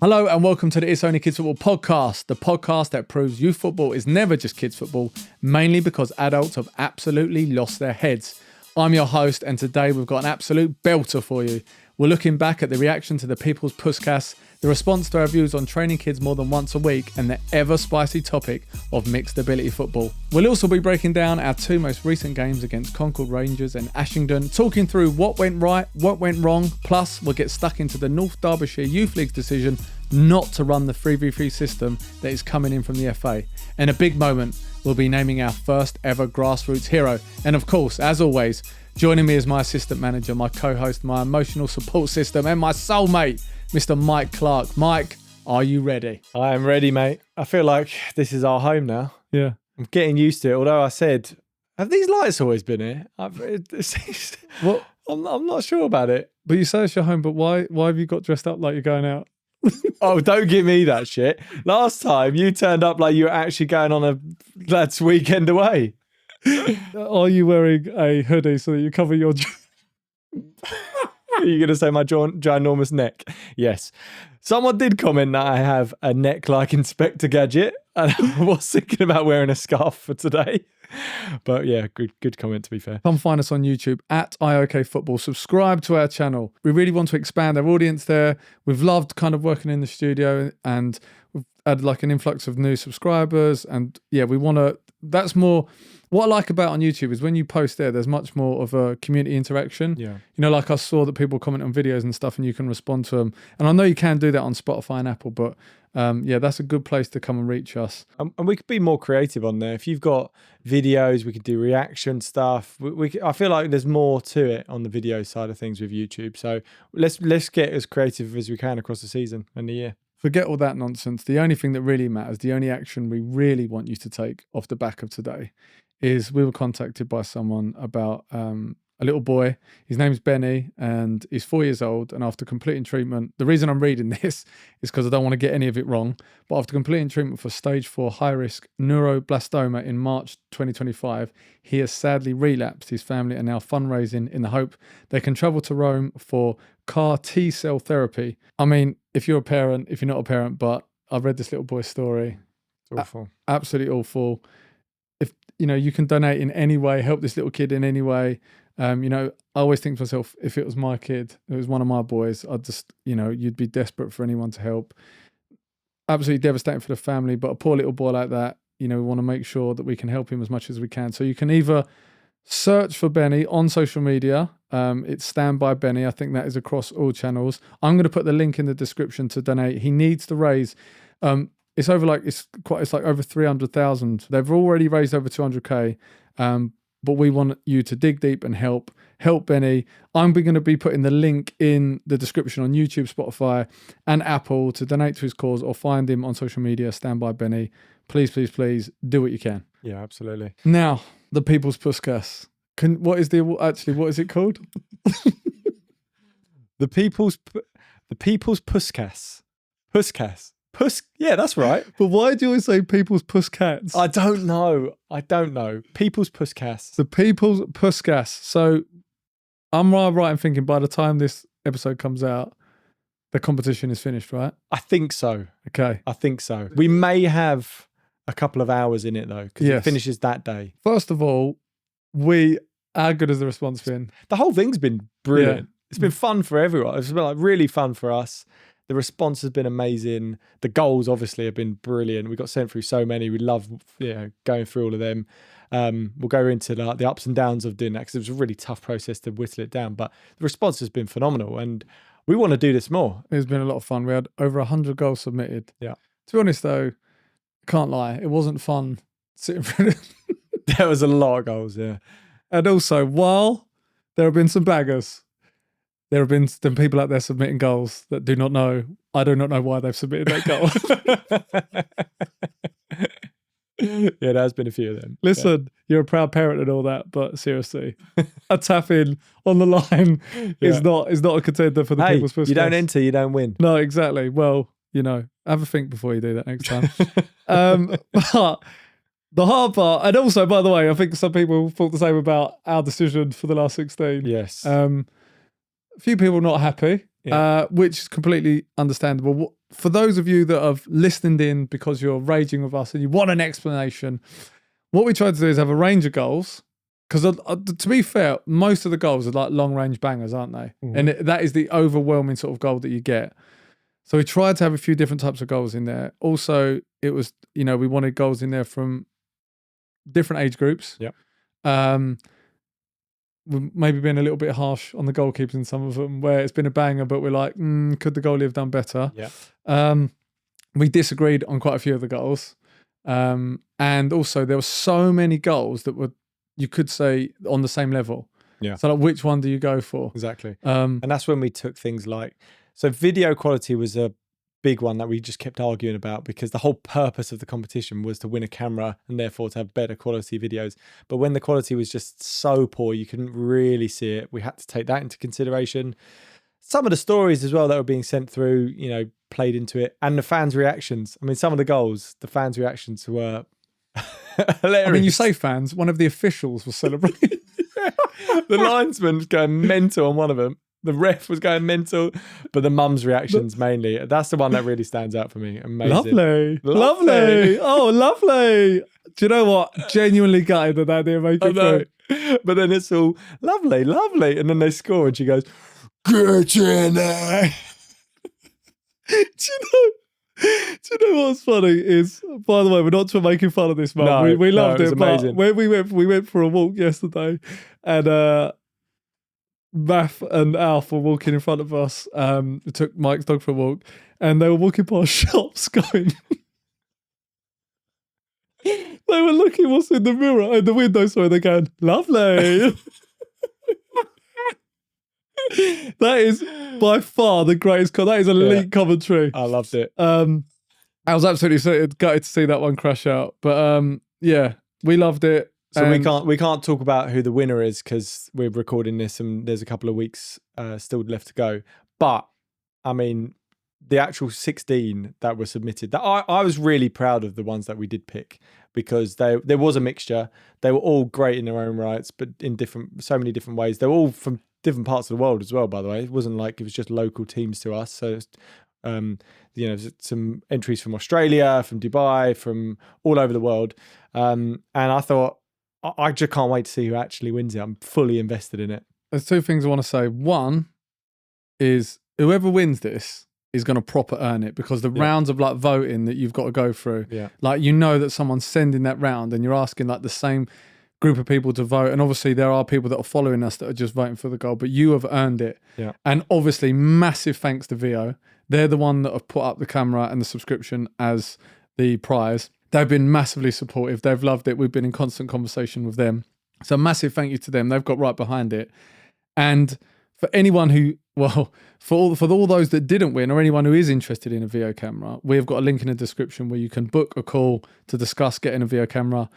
Hello and welcome to the It's Only Kids Football podcast, the podcast that proves youth football is never just kids football, mainly because adults have absolutely lost their heads. I'm your host and today we've got an absolute belter for you. We're looking back at the reaction to the People's Puskas, the response to our views on training kids more than once a week, and the ever-spicy topic of mixed ability football. We'll also be breaking down our two most recent games against Concord Rangers and Ashingdon, talking through what went right, what went wrong, plus we'll get stuck into the North Derbyshire Youth League's decision not to run the 3v3 system that is coming in from the FA. In a big moment, we'll be naming our first ever Grassroots Hero. And of course, as always, joining me is my assistant manager, my co-host, my emotional support system, and my soulmate, Mr. Mike Clark. Mike, are you ready? I am ready, mate. I feel like this is our home now. Yeah. I'm getting used to it. Although I said, have these lights always been here? Well, I'm not sure about it. but you say it's your home, but why have you got dressed up like you're going out? Oh, don't give me that shit. Last time you turned up like you were actually going on a lad's weekend away. Are you wearing a hoodie so that you cover your... Are you going to say my ginormous neck? Yes. Someone did comment that I have a neck like Inspector Gadget. And I was thinking about wearing a scarf for today. But yeah, good comment to be fair. Come find us on YouTube at IOK Football. Subscribe to our channel. We really want to expand our audience there. We've loved kind of working in the studio and we've had like an influx of new subscribers. And yeah, we want to, that's more, what I like about on YouTube is when you post there's much more of a community interaction. Yeah. You know, like I saw that people comment on videos and stuff and you can respond to them. And I know you can do that on Spotify and Apple, but yeah, that's a good place to come and reach us. And we could be more creative on there. If you've got videos, we could do reaction stuff. I feel like there's more to it on the video side of things with YouTube. So let's get as creative as we can across the season and the year. Forget all that nonsense. The only thing that really matters, the only action we really want you to take off the back of today is we were contacted by someone about a little boy. His name's Benny and he's 4 years old. And after completing treatment, the reason I'm reading this is because I don't want to get any of it wrong. But after completing treatment for stage 4 high-risk neuroblastoma in March 2025, he has sadly relapsed. His family are now fundraising in the hope they can travel to Rome for CAR T-cell therapy. I mean, if you're a parent, if you're not a parent, but I've read this little boy's story. It's awful. Absolutely awful. If, you know, you can donate in any way, help this little kid in any way. You know, I always think to myself, if it was my kid, it was one of my boys, I'd just, you know, you'd be desperate for anyone to help. Absolutely devastating for the family, but a poor little boy like that, you know, we want to make sure that we can help him as much as we can. So you can either search for Benny on social media. It's Stand By Benny. I think that is across all channels. I'm going to put the link in the description to donate. He needs to raise, it's over like, it's like over 300,000. They've already raised over 200K. But we want you to dig deep and help Benny. I'm going to be putting the link in the description on YouTube, Spotify, and Apple to donate to his cause or find him on social media, Stand By Benny. Please, please, please do what you can. Yeah, absolutely. Now, the People's Puskas. What is it called? The People's Puskas. Puskas. Yeah, that's right. But why do you always say People's Puskas? I don't know. People's Puskas. The People's Puskas. So I'm right in thinking by the time this episode comes out, the competition is finished, right? I think so. Okay. I think so. We may have a couple of hours in it though, because it finishes that day. First of all, how good has the response been? The whole thing's been brilliant. Yeah. It's been fun for everyone. It's been like really fun for us. The response has been amazing. The goals obviously have been brilliant. We got sent through so many. We love going through all of them. We'll go into the ups and downs of doing that because it was a really tough process to whittle it down. But the response has been phenomenal and we want to do this more. It's been a lot of fun. We had over 100 goals submitted. Yeah. To be honest though, I can't lie. It wasn't fun sitting through it. There was a lot of goals, yeah. And also, while there have been some baggers, there have been some people out there submitting goals that do not know. I do not know why they've submitted that goal. Yeah, there has been a few of them. Listen, you're a proud parent and all that, but seriously, a tap in on the line is not a contender for the People's Puskas. You don't enter, you don't win. No, exactly. Well, you know, have a think before you do that next time. But the hard part, and also, by the way, I think some people thought the same about our decision for the last 16. Yes. A few people not happy. which is completely understandable. For those of you that have listened in because you're raging with us and you want an explanation, what we try to do is have a range of goals. Because to be fair, most of the goals are like long-range bangers, aren't they? Mm-hmm. And that is the overwhelming sort of goal that you get. So we tried to have a few different types of goals in there. Also, it was, we wanted goals in there from different age groups. Yep. We've maybe been a little bit harsh on the goalkeepers in some of them where it's been a banger, but we're like, could the goalie have done better? Yeah. We disagreed on quite a few of the goals. And also there were so many goals that were, you could say, on the same level. Yeah. So like, which one do you go for? Exactly. And that's when we took things like, so video quality was a big one that we just kept arguing about because the whole purpose of the competition was to win a camera and therefore to have better quality videos. But when the quality was just so poor, you couldn't really see it. We had to take that into consideration. Some of the stories as well that were being sent through, played into it, and the fans' reactions. I mean, some of the goals, the fans' reactions were hilarious. I mean, you say fans, one of the officials was celebrating. The linesman was going mental on one of them. The ref was going mental, but the mum's reactions mainly. That's the one that really stands out for me. Amazing. Lovely. Oh, lovely. Do you know what? Genuinely gutted that they didn't make it through. But then it's all lovely. And then they score and she goes, "Get in there." Do you know what's funny is, by the way, we're not making fun of this, man. No, we loved it. Amazing. But when we went for a walk yesterday, and Math and Alf were walking in front of us. We took Mike's dog for a walk, and they were walking past shops going. They were looking what's in the mirror, in the window, sorry, they're going, lovely. That is by far the greatest. That is elite commentary. I loved it. I was absolutely gutted to see that one crash out. But we loved it. So we can't talk about who the winner is because we're recording this and there's a couple of weeks still left to go. But I mean, the actual 16 that were submitted, that I was really proud of the ones that we did pick because there was a mixture. They were all great in their own rights, but in so many different ways. They're all from different parts of the world as well, by the way. It wasn't like it was just local teams to us. So some entries from Australia, from Dubai, from all over the world. And I thought, I just can't wait to see who actually wins it. I'm fully invested in it. There's two things I want to say. One is whoever wins this is going to proper earn it because the rounds of like voting that you've got to go through, like that someone's sending that round and you're asking like the same group of people to vote. And obviously there are people that are following us that are just voting for the goal, but you have earned it. Yeah. And obviously massive thanks to VEO. They're the one that have put up the camera and the subscription as the prize. They've been massively supportive. They've loved it. We've been in constant conversation with them. So massive thank you to them. They've got right behind it. And for anyone who, for all those that didn't win or anyone who is interested in a VEO camera, we've got a link in the description where you can book a call to discuss getting a VEO camera.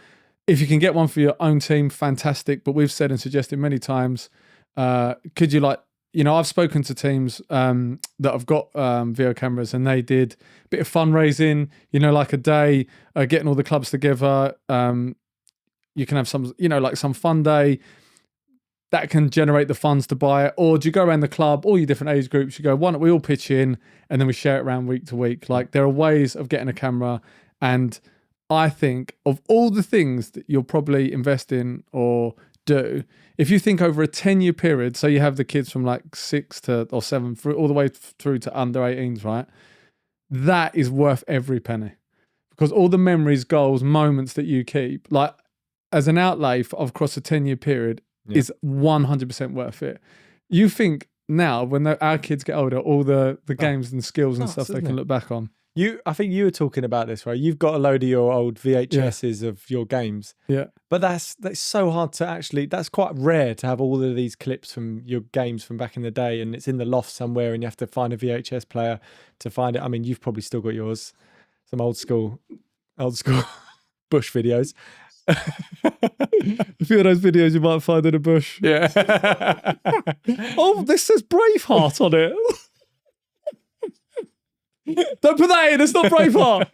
If you can get one for your own team, fantastic. But we've said and suggested many times, could you I've spoken to teams that have got VEO cameras and they did a bit of fundraising, like a day, getting all the clubs together. You can have some, like some fun day that can generate the funds to buy it. Or do you go around the club, all your different age groups, you go, why don't we all pitch in and then we share it around week to week? Like there are ways of getting a camera. And I think of all the things that you'll probably invest in or do, if you think over a 10-year period, so you have the kids from like 6 or 7 through all the way through to under 18s, right? That is worth every penny because all the memories, goals, moments that you keep, like as an outlay across a 10-year period is 100% worth it. You think now when our kids get older, all the games and skills and stuff they can look back on. I think you were talking about this, right? You've got a load of your old VHSs of your games. Yeah. But that's so hard to actually, that's quite rare to have all of these clips from your games from back in the day and it's in the loft somewhere and you have to find a VHS player to find it. I mean, you've probably still got yours. Some old school bush videos. A few of those videos you might find in a bush. Yeah. Oh, this says Braveheart on it. Don't put that in, it's not Braveheart.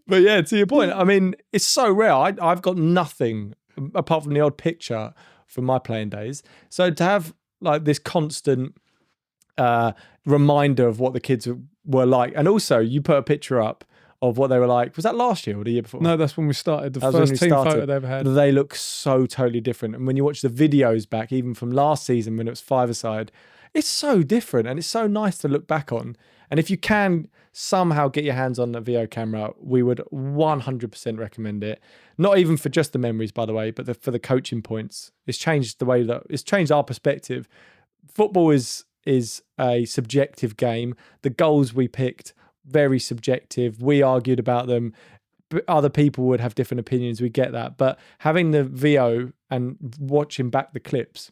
But yeah, to your point, I mean, it's so rare. I've got nothing apart from the odd picture from my playing days. So to have like this constant reminder of what the kids were like. And also, you put a picture up of what they were like. Was that last year or the year before? No, that's when we started. The first team photo they ever had. They look so totally different. And when you watch the videos back, even from last season when it was five-a-side, it's so different and it's so nice to look back on. And if you can somehow get your hands on a VEO camera, we would 100% recommend it. Not even for just the memories, by the way, but for the coaching points. It's changed it's changed our perspective. Football is a subjective game. The goals we picked, very subjective. We argued about them. Other people would have different opinions. We get that. But having the VEO and watching back the clips,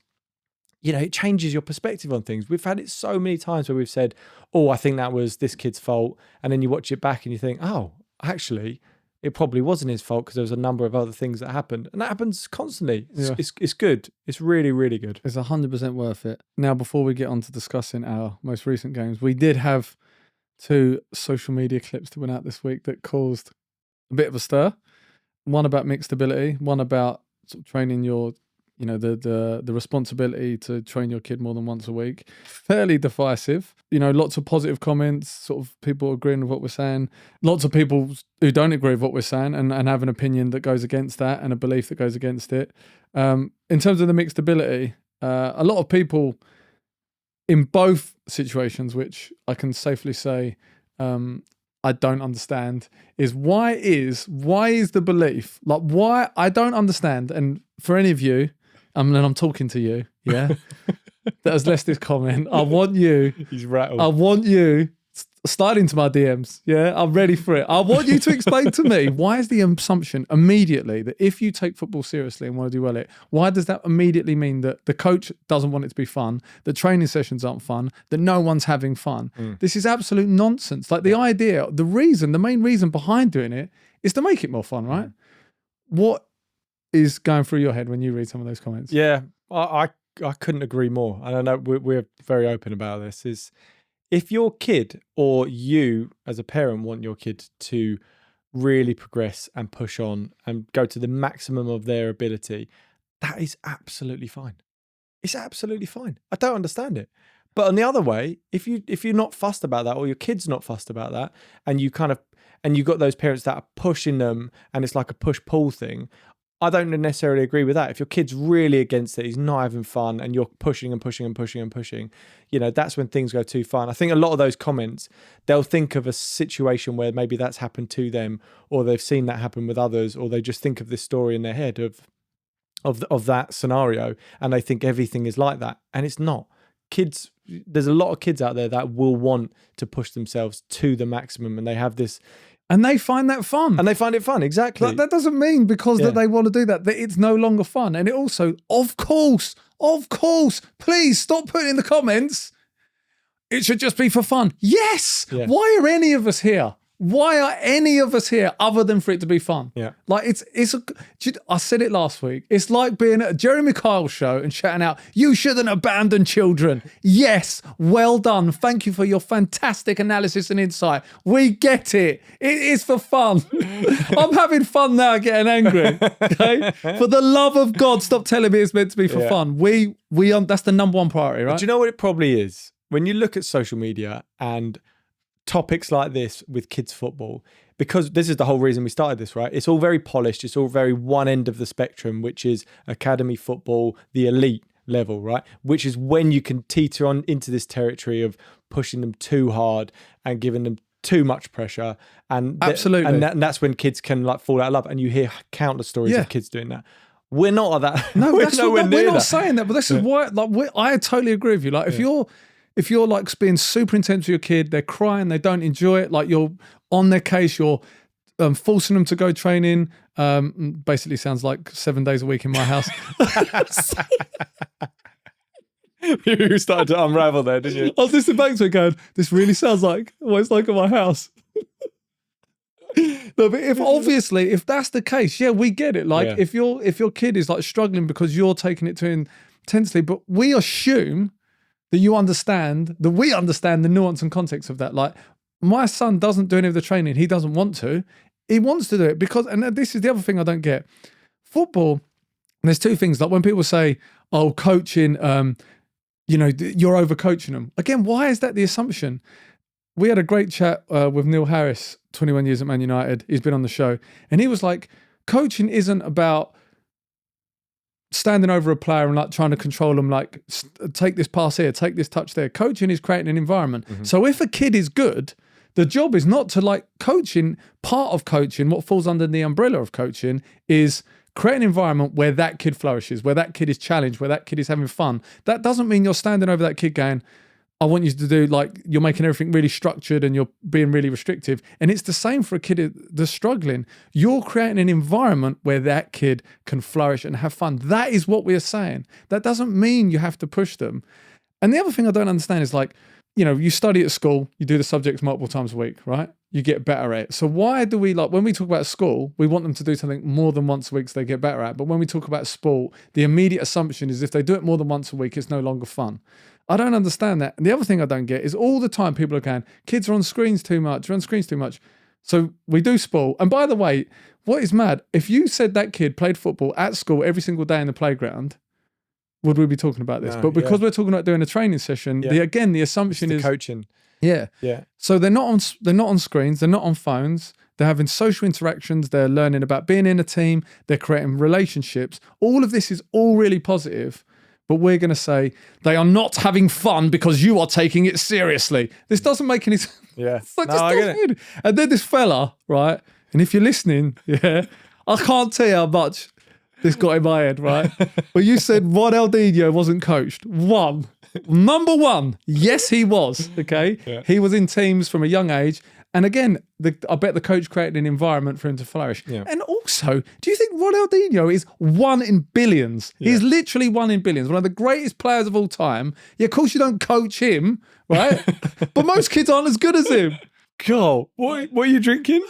it changes your perspective on things. We've had it so many times where we've said, oh, I think that was this kid's fault. And then you watch it back and you think, oh, actually, it probably wasn't his fault because there was a number of other things that happened. And that happens constantly. It's good. It's really, really good. It's 100% worth it. Now, before we get on to discussing our most recent games, we did have 2 social media clips that went out this week that caused a bit of a stir. One about mixed ability, one about sort of training your, the responsibility to train your kid more than once a week. Fairly divisive. Lots of positive comments, sort of people agreeing with what we're saying. Lots of people who don't agree with what we're saying and have an opinion that goes against that and a belief that goes against it. In terms of the mixed ability, a lot of people in both situations, which I can safely say I don't understand, is why is the belief, like why I don't understand, and for any of you, and I'm talking to you, yeah, that has left this comment, I want you, he's rattled. I want you, slide into my DMs, yeah, I'm ready for it. I want you to explain to me, why is the assumption immediately that if you take football seriously and want to do well at it, why does that immediately mean that the coach doesn't want it to be fun, that training sessions aren't fun, that no one's having fun? This is absolute nonsense. Like the idea, the main reason behind doing it is to make it more fun, right? What is going through your head when you read some of those comments? Yeah, I couldn't agree more. And I know we're very open about this. Is if your kid or you as a parent want your kid to really progress and push on and go to the maximum of their ability, that is absolutely fine. It's absolutely fine. I don't understand it. But on the other way, if you're not fussed about that, or your kid's not fussed about that, and you got those parents that are pushing them and it's like a push-pull thing, I don't necessarily agree with that. If your kid's really against it, he's not having fun, and you're pushing and pushing and pushing and pushing, that's when things go too far. And I think a lot of those comments, they'll think of a situation where maybe that's happened to them, or they've seen that happen with others, or they just think of this story in their head of that scenario, and they think everything is like that. And it's not. Kids, there's a lot of kids out there that will want to push themselves to the maximum, and they have this... And they find that fun. And they find it fun, exactly. That doesn't mean because that they want to do that it's no longer fun. And it also, of course, please stop putting in the comments, it should just be for fun. Yes! Yeah. Why are any of us here? Why are any of us here other than for it to be fun? Yeah. Like I said it last week. It's like being at a Jeremy Kyle show and shouting out, "You shouldn't abandon children." Yes, well done. Thank you for your fantastic analysis and insight. We get it. It is for fun. I'm having fun now getting angry. Okay? For the love of God, stop telling me it's meant to be for fun. That's the number one priority, right? Do you know what it probably is? When you look at social media and topics like this with kids football, because this is the whole reason we started this, right? It's all very polished. It's all very one end of the spectrum, which is academy football, the elite level, right? Which is when you can teeter on into this territory of pushing them too hard and giving them too much pressure. And absolutely. And that's when kids can like fall out of love. And you hear countless stories of kids doing that. We're not at that. No, we're not saying that, but this is why, I totally agree with you. Like if you're like being super intense with your kid, they're crying, they don't enjoy it, like you're on their case, you're forcing them to go training, basically sounds like 7 days a week in my house. You started to unravel there, didn't you? I was listening back to it going, this really sounds like what it's like at my house. No, but if that's the case, we get it. Like if your kid is like struggling because you're taking it too intensely, but we assume that we understand the nuance and context of that. Like, my son doesn't do any of the training. He doesn't want to. He wants to do it because, and this is the other thing I don't get. Football, there's two things. Like when people say, oh, coaching, you're overcoaching them. Again, why is that the assumption? We had a great chat with Neil Harris, 21 years at Man United. He's been on the show. And he was like, coaching isn't about standing over a player and like trying to control them, like take this pass here, take this touch there. Coaching is creating an environment. Mm-hmm. So if a kid is good, the job is not to like coaching. Part of coaching, what falls under the umbrella of coaching, is create an environment where that kid flourishes, where that kid is challenged, where that kid is having fun. That doesn't mean you're standing over that kid going, I want you to do, like, you're making everything really structured and you're being really restrictive. And it's the same for a kid that's struggling. You're creating an environment where that kid can flourish and have fun. That is what we are saying. That doesn't mean you have to push them. And the other thing I don't understand is, like, you study at school, you do the subjects multiple times a week, right? You get better at it. So why do we, like, when we talk about school, we want them to do something more than once a week so they get better at it. But when we talk about sport, the immediate assumption is if they do it more than once a week, it's no longer fun. I don't understand that. And the other thing I don't get is all the time people are going, kids are on screens too much, So we do sport. And by the way, what is mad, if you said that kid played football at school every single day in the playground, would we be talking about this? No, but because we're talking about doing a training session, the assumption is coaching. Yeah. So they're not on screens, they're not on phones, they're having social interactions, they're learning about being in a team, they're creating relationships. All of this is all really positive. But we're going to say they are not having fun because you are taking it seriously. This doesn't make any sense. Yeah. I get it. And then this fella, right? And if you're listening, I can't tell you how much this got in my head, right? But you said Ronaldinho wasn't coached. Number one, yes, he was. Okay. Yeah. He was in teams from a young age. And again, I bet the coach created an environment for him to flourish. Yeah. And also, do you think Ronaldinho is one in billions? Yeah. He's literally one in billions, one of the greatest players of all time. Yeah, of course you don't coach him, right? But most kids aren't as good as him. God, what are you drinking?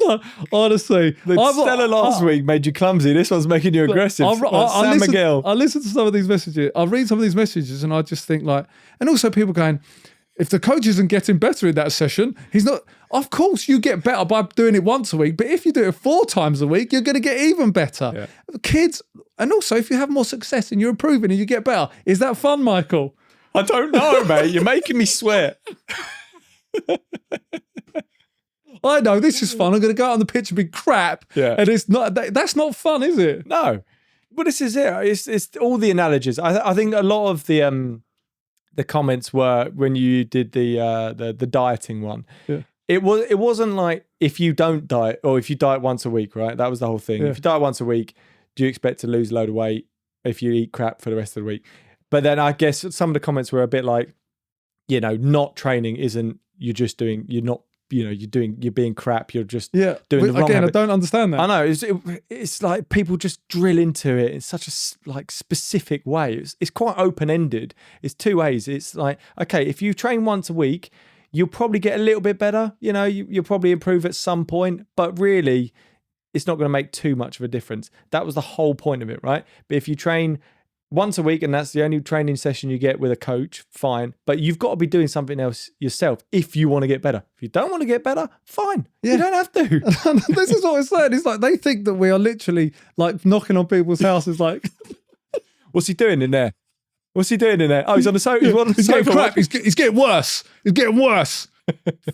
No, honestly. Stella last week made you clumsy. This one's making you aggressive. San Miguel. I listen to some of these messages. I read some of these messages and I just think, like, and also people going, if the coach isn't getting better in that session, he's not. Of course, you get better by doing it once a week, but if you do it 4 times a week, you're going to get even better. Yeah. Kids, and also if you have more success and you're improving and you get better, is that fun, Michael? I don't know, mate. You're making me sweat. I know, this is fun. I'm going to go out on the pitch and be crap. Yeah. And it's not. That's not fun, is it? No. But this is it. It's all the analogies. I think a lot of the comments were when you did the dieting one. Yeah. It wasn't like if you don't diet or if you diet once a week, right? That was the whole thing. Yeah. If you diet once a week, do you expect to lose a load of weight if you eat crap for the rest of the week? But then I guess some of the comments were a bit like, not training isn't you're being crap. You're just doing the wrong habit. I don't understand that. I know it's like people just drill into it in such a specific way. It's quite open ended. It's 2 ways. It's like, okay, if you train once a week, you'll probably get a little bit better. You'll probably improve at some point, but really, it's not going to make too much of a difference. That was the whole point of it, right? But if you train once a week and that's the only training session you get with a coach, fine. But you've got to be doing something else yourself if you want to get better. If you don't want to get better, fine. Yeah. You don't have to. This is what I'm saying. It's like they think that we are literally like knocking on people's houses like... What's he doing in there? Oh, he's on the sofa. He's getting crap. He's getting worse.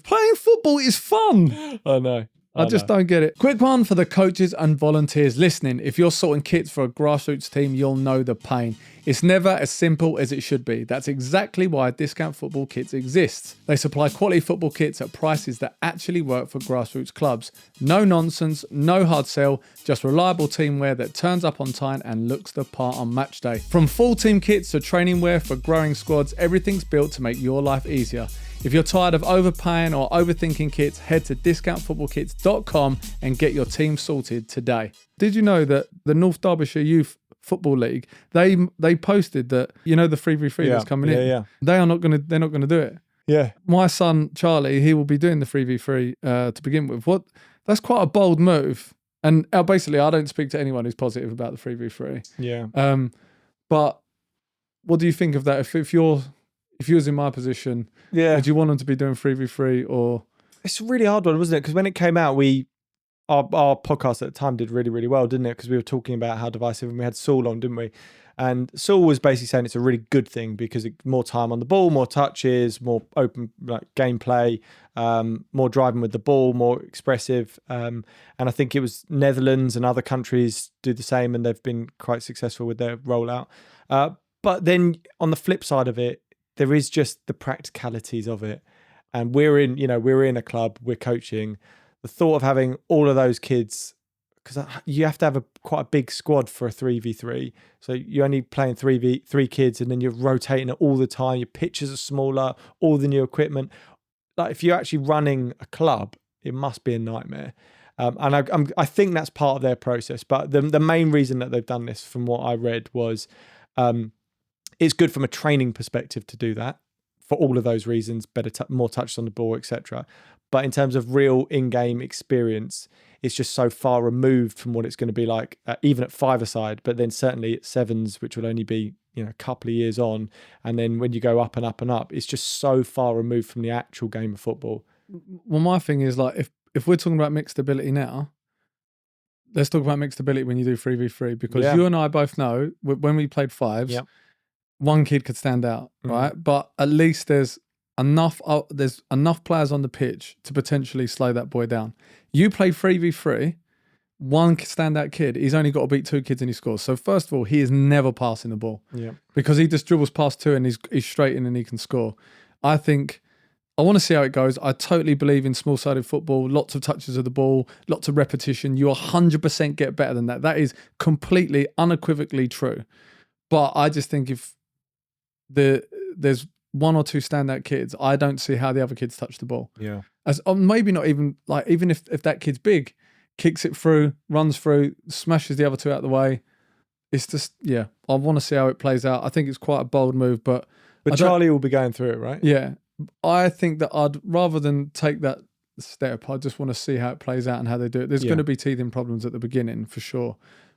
Playing football is fun. I know. I just don't get it. Quick one for the coaches and volunteers listening. If you're sorting kits for a grassroots team, you'll know the pain. It's never as simple as it should be. That's exactly why Discount Football Kits exists. They supply quality football kits at prices that actually work for grassroots clubs. No nonsense, no hard sell, just reliable team wear that turns up on time and looks the part on match day. From full team kits to training wear for growing squads, everything's built to make your life easier. If you're tired of overpaying or overthinking kits, head to discountfootballkits.com and get your team sorted today. Did you know that the North Derbyshire Youth Football League, they posted that, the 3v3 that's coming in? Yeah. They're not gonna do it. Yeah. My son Charlie, he will be doing the 3v3 to begin with. That's quite a bold move. And basically I don't speak to anyone who's positive about the 3v3. Yeah. But what do you think of that? If you was in my position, would you want them to be doing 3v3 or? It's a really hard one, wasn't it? Because when it came out, our podcast at the time did really, really well, didn't it? Because we were talking about how divisive, and we had Saul on, didn't we? And Saul was basically saying it's a really good thing because more time on the ball, more touches, more open gameplay, more driving with the ball, more expressive. And I think it was Netherlands and other countries do the same, and they've been quite successful with their rollout. But then on the flip side of it, there is just the practicalities of it. And we're in a club, we're coaching. The thought of having all of those kids, because you have to have quite a big squad for a 3v3. So you're only playing three kids, and then you're rotating it all the time. Your pitches are smaller, all the new equipment. Like if you're actually running a club, it must be a nightmare. And I think that's part of their process. But the main reason that they've done this, from what I read, was it's good from a training perspective to do that for all of those reasons, more touches on the ball, etc. But in terms of real in-game experience, it's just so far removed from what it's going to be like, even at five-a-side, but then certainly at sevens, which will only be a couple of years on. And then when you go up and up and up, it's just so far removed from the actual game of football. Well, my thing is, like, if we're talking about mixed ability now, let's talk about mixed ability when you do 3v3, because you and I both know when we played fives, one kid could stand out, right? But at least there's enough players on the pitch to potentially slow that boy down. You play 3v3, one standout kid, he's only got to beat two kids and he scores. So first of all, he is never passing the ball because he just dribbles past two and he's straight in and he can score. I want to see how it goes. I totally believe in small-sided football, lots of touches of the ball, lots of repetition. You 100% get better than that. That is completely, unequivocally true. But I just think if there's one or two standout kids, I don't see how the other kids touch the ball. Yeah. As maybe not even like, even if that kid's big, kicks it through, runs through, smashes the other two out of the way. It's just, I want to see how it plays out. I think it's quite a bold move, but Charlie will be going through it, right? Yeah. I think that I'd rather than take that step, I just want to see how it plays out and how they do it. There's going to be teething problems at the beginning for sure,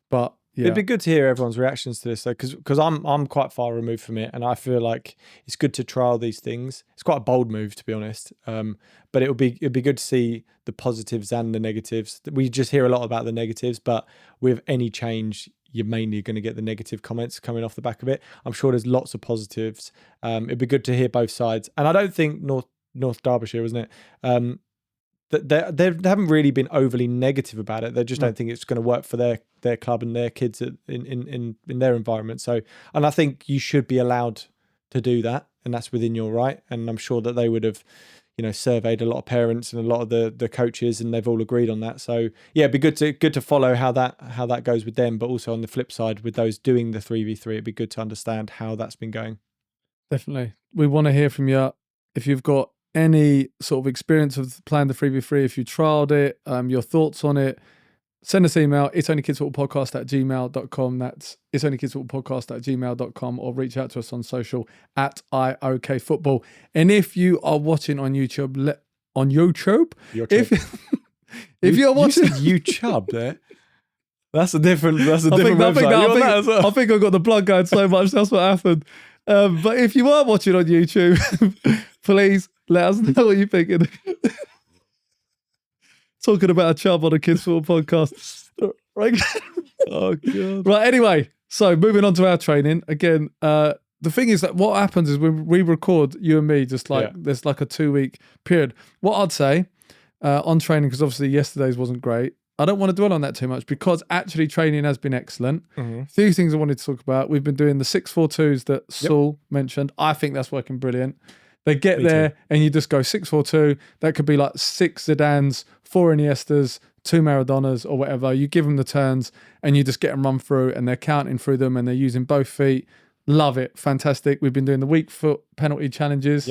but it'd be good to hear everyone's reactions to this, though, because I'm quite far removed from it, and I feel like it's good to trial these things. It's quite a bold move, to be honest, but it'd be good to see the positives and the negatives. We just hear a lot about the negatives, but with any change, you're mainly going to get the negative comments coming off the back of it. I'm sure there's lots of positives. It'd be good to hear both sides, and I don't think North Derbyshire, wasn't it? That they haven't really been overly negative about it. They just don't think it's going to work for their club and their kids in their environment. So, and I think you should be allowed to do that, and that's within your right. And I'm sure that they would have, surveyed a lot of parents and a lot of the coaches, and they've all agreed on that. So yeah, it'd be good to follow how that goes with them. But also on the flip side, with those doing the 3v3, it'd be good to understand how that's been going. Definitely, we want to hear from you if you've got any sort of experience of playing the 3v3, if you trialed it, your thoughts on it. Send us an email, itsonlykidsfootballpodcast@gmail.com. That's itsonlykidsfootballpodcast@gmail.com, or reach out to us on social @IOKFootball. And if you are watching on YouTube, if you're watching, you said YouTube there. That's a different website. I think I've got the blood going so much. That's what happened. But if you are watching on YouTube, please let us know what you're thinking. Talking about a chub on a kids' football podcast. Right. Oh, God. Right, anyway, so moving on to our training. Again, the thing is that what happens is when we record, you and me, just like there's like a 2-week period. What I'd say on training, because obviously yesterday's wasn't great, I don't want to dwell on that too much because actually training has been excellent. A few things I wanted to talk about. We've been doing the 6-4-2s that Saul mentioned. I think that's working brilliant. They get and you just go 6-4-2. That could be like 6 Zidanes, 4 Iniestas, 2 Maradonas or whatever. You give them the turns and you just get them run through, and they're counting through them and they're using both feet. Love it. Fantastic. We've been doing the weak foot penalty challenges.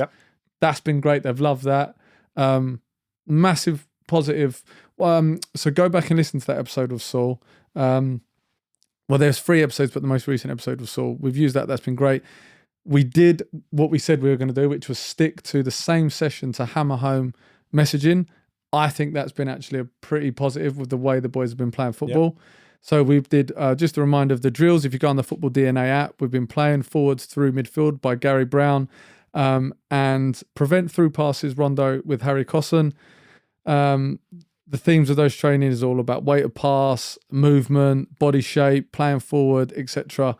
That's been great. They've loved that. Massive positive. So go back and listen to that episode of Saul. Well, there's 3 episodes, but the most recent episode of Saul, we've used that. That's been great. We did what we said we were going to do, which was stick to the same session to hammer home messaging. I think that's been actually a pretty positive with the way the boys have been playing football. So we did just a reminder of the drills. If you go on the Football DNA app, we've been playing forwards through midfield by Gary Brown, and prevent through passes rondo with Harry Cosson. The themes of those training is all about weight of pass, movement, body shape, playing forward, etc.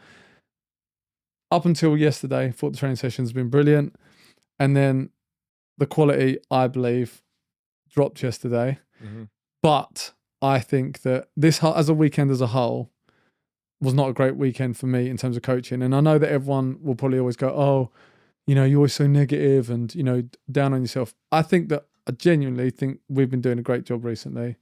up until yesterday, I thought the training sessions have been brilliant. And then the quality, I believe, dropped yesterday. Mm-hmm. But I think that this, as a weekend as a whole, was not a great weekend for me in terms of coaching. And I know that everyone will probably always go, oh, you're always so negative and, down on yourself. I think that I genuinely think we've been doing a great job recently.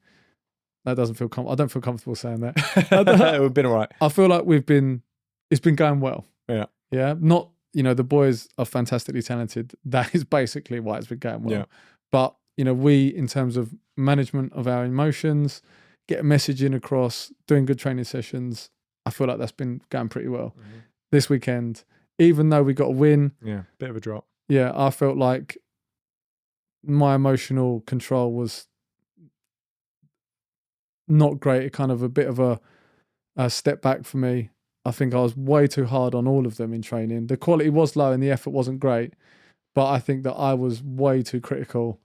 That doesn't feel I don't feel comfortable saying that. We've been all right. I feel like it's been going well. Yeah. Yeah. Not, the boys are fantastically talented. That is basically why it's been going well. Yeah. But, we, in terms of management of our emotions, get a message in across, doing good training sessions, I feel like that's been going pretty well. Mm-hmm. This weekend, even though we got a win. Yeah. Bit of a drop. Yeah. I felt like my emotional control was not great. It kind of a bit of a step back for me. I think I was way too hard on all of them in training. The quality was low and the effort wasn't great, but I think that I was way too critical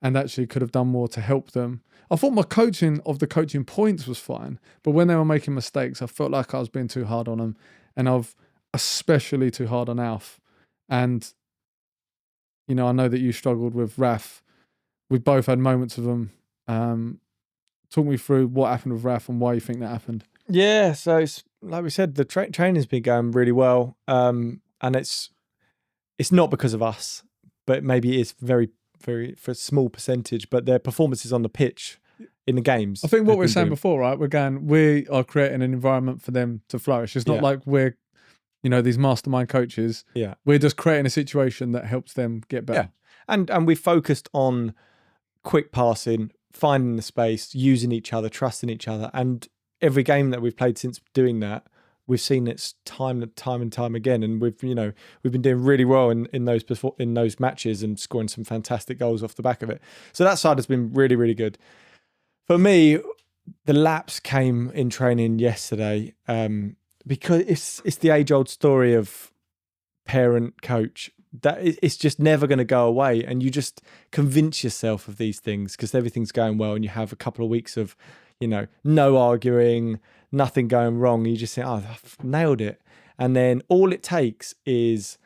and actually could have done more to help them. I thought my coaching of the coaching points was fine, but when they were making mistakes, I felt like I was being too hard on them, and I've especially too hard on Alf. And, I know that you struggled with Raf. We both had moments of them. Talk me through what happened with Raf and why you think that happened. Yeah, so it's like we said, the training's been going really well, and it's not because of us, but maybe it's very, very for a small percentage. But their performances on the pitch in the games. I think what we were saying before, right? We are creating an environment for them to flourish. It's not like we're, these mastermind coaches. Yeah, we're just creating a situation that helps them get better. Yeah, and we focused on quick passing, finding the space, using each other, trusting each other, and every game that we've played since doing that, we've seen it time and time again, and we've been doing really well in those matches and scoring some fantastic goals off the back of it. So that side has been really, really good. For me, the lapse came in training yesterday because it's the age-old story of parent coach. That it's just never going to go away, and you just convince yourself of these things because everything's going well and you have a couple of weeks of no arguing, nothing going wrong. You just think, oh, I've nailed it. And then all it takes is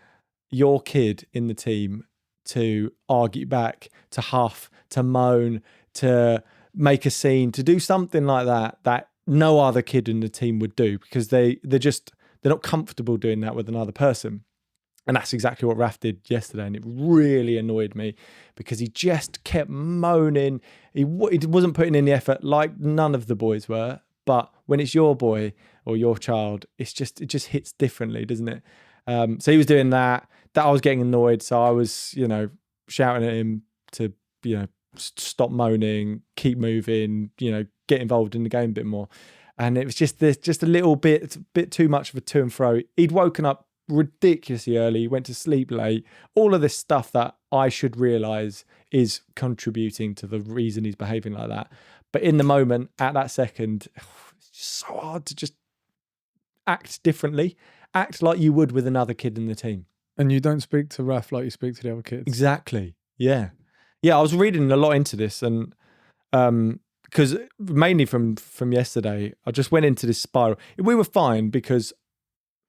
your kid in the team to argue back, to huff, to moan, to make a scene, to do something like that no other kid in the team would do because they're not comfortable doing that with another person. And that's exactly what Raf did yesterday. And it really annoyed me because he just kept moaning. He wasn't putting in the effort like none of the boys were. But when it's your boy or your child, it just hits differently, doesn't it? So he was doing that I was getting annoyed. So I was, shouting at him to, stop moaning, keep moving, get involved in the game a bit more. And it was just a little bit too much of a to and fro. He'd woken up ridiculously early, went to sleep late, all of this stuff that I should realise is contributing to the reason he's behaving like that. But in the moment, at that second, it's just so hard to just act differently, act like you would with another kid in the team. And you don't speak to Raf like you speak to the other kids. Exactly. Yeah. I was reading a lot into this, and because mainly from yesterday, I just went into this spiral. We were fine because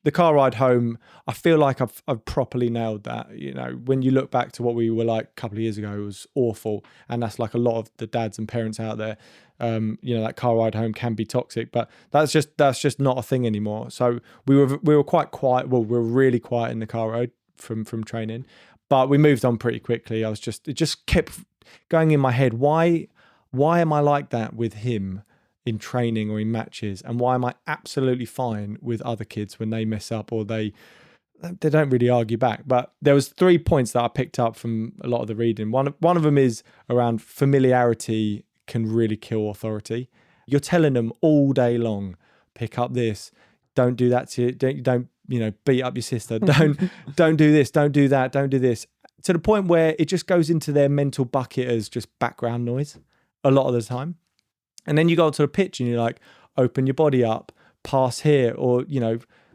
the car ride home, I feel like I've properly nailed that. When you look back to what we were like a couple of years ago, it was awful. And that's like a lot of the dads and parents out there. That car ride home can be toxic, but that's just not a thing anymore. So we were quite quiet. Well, we were really quiet in the car ride from training, but we moved on pretty quickly. It just kept going in my head. Why am I like that with him in training or in matches, and why am I absolutely fine with other kids when they mess up or they don't really argue back? But there was 3 points that I picked up from a lot of the reading. One of them is around familiarity can really kill authority. You're telling them all day long, pick up this, don't do that to you, don't beat up your sister, don't do this, don't do that, don't do this, to the point where it just goes into their mental bucket as just background noise a lot of the time. And then you go to a pitch and you're like, open your body up, pass here, or,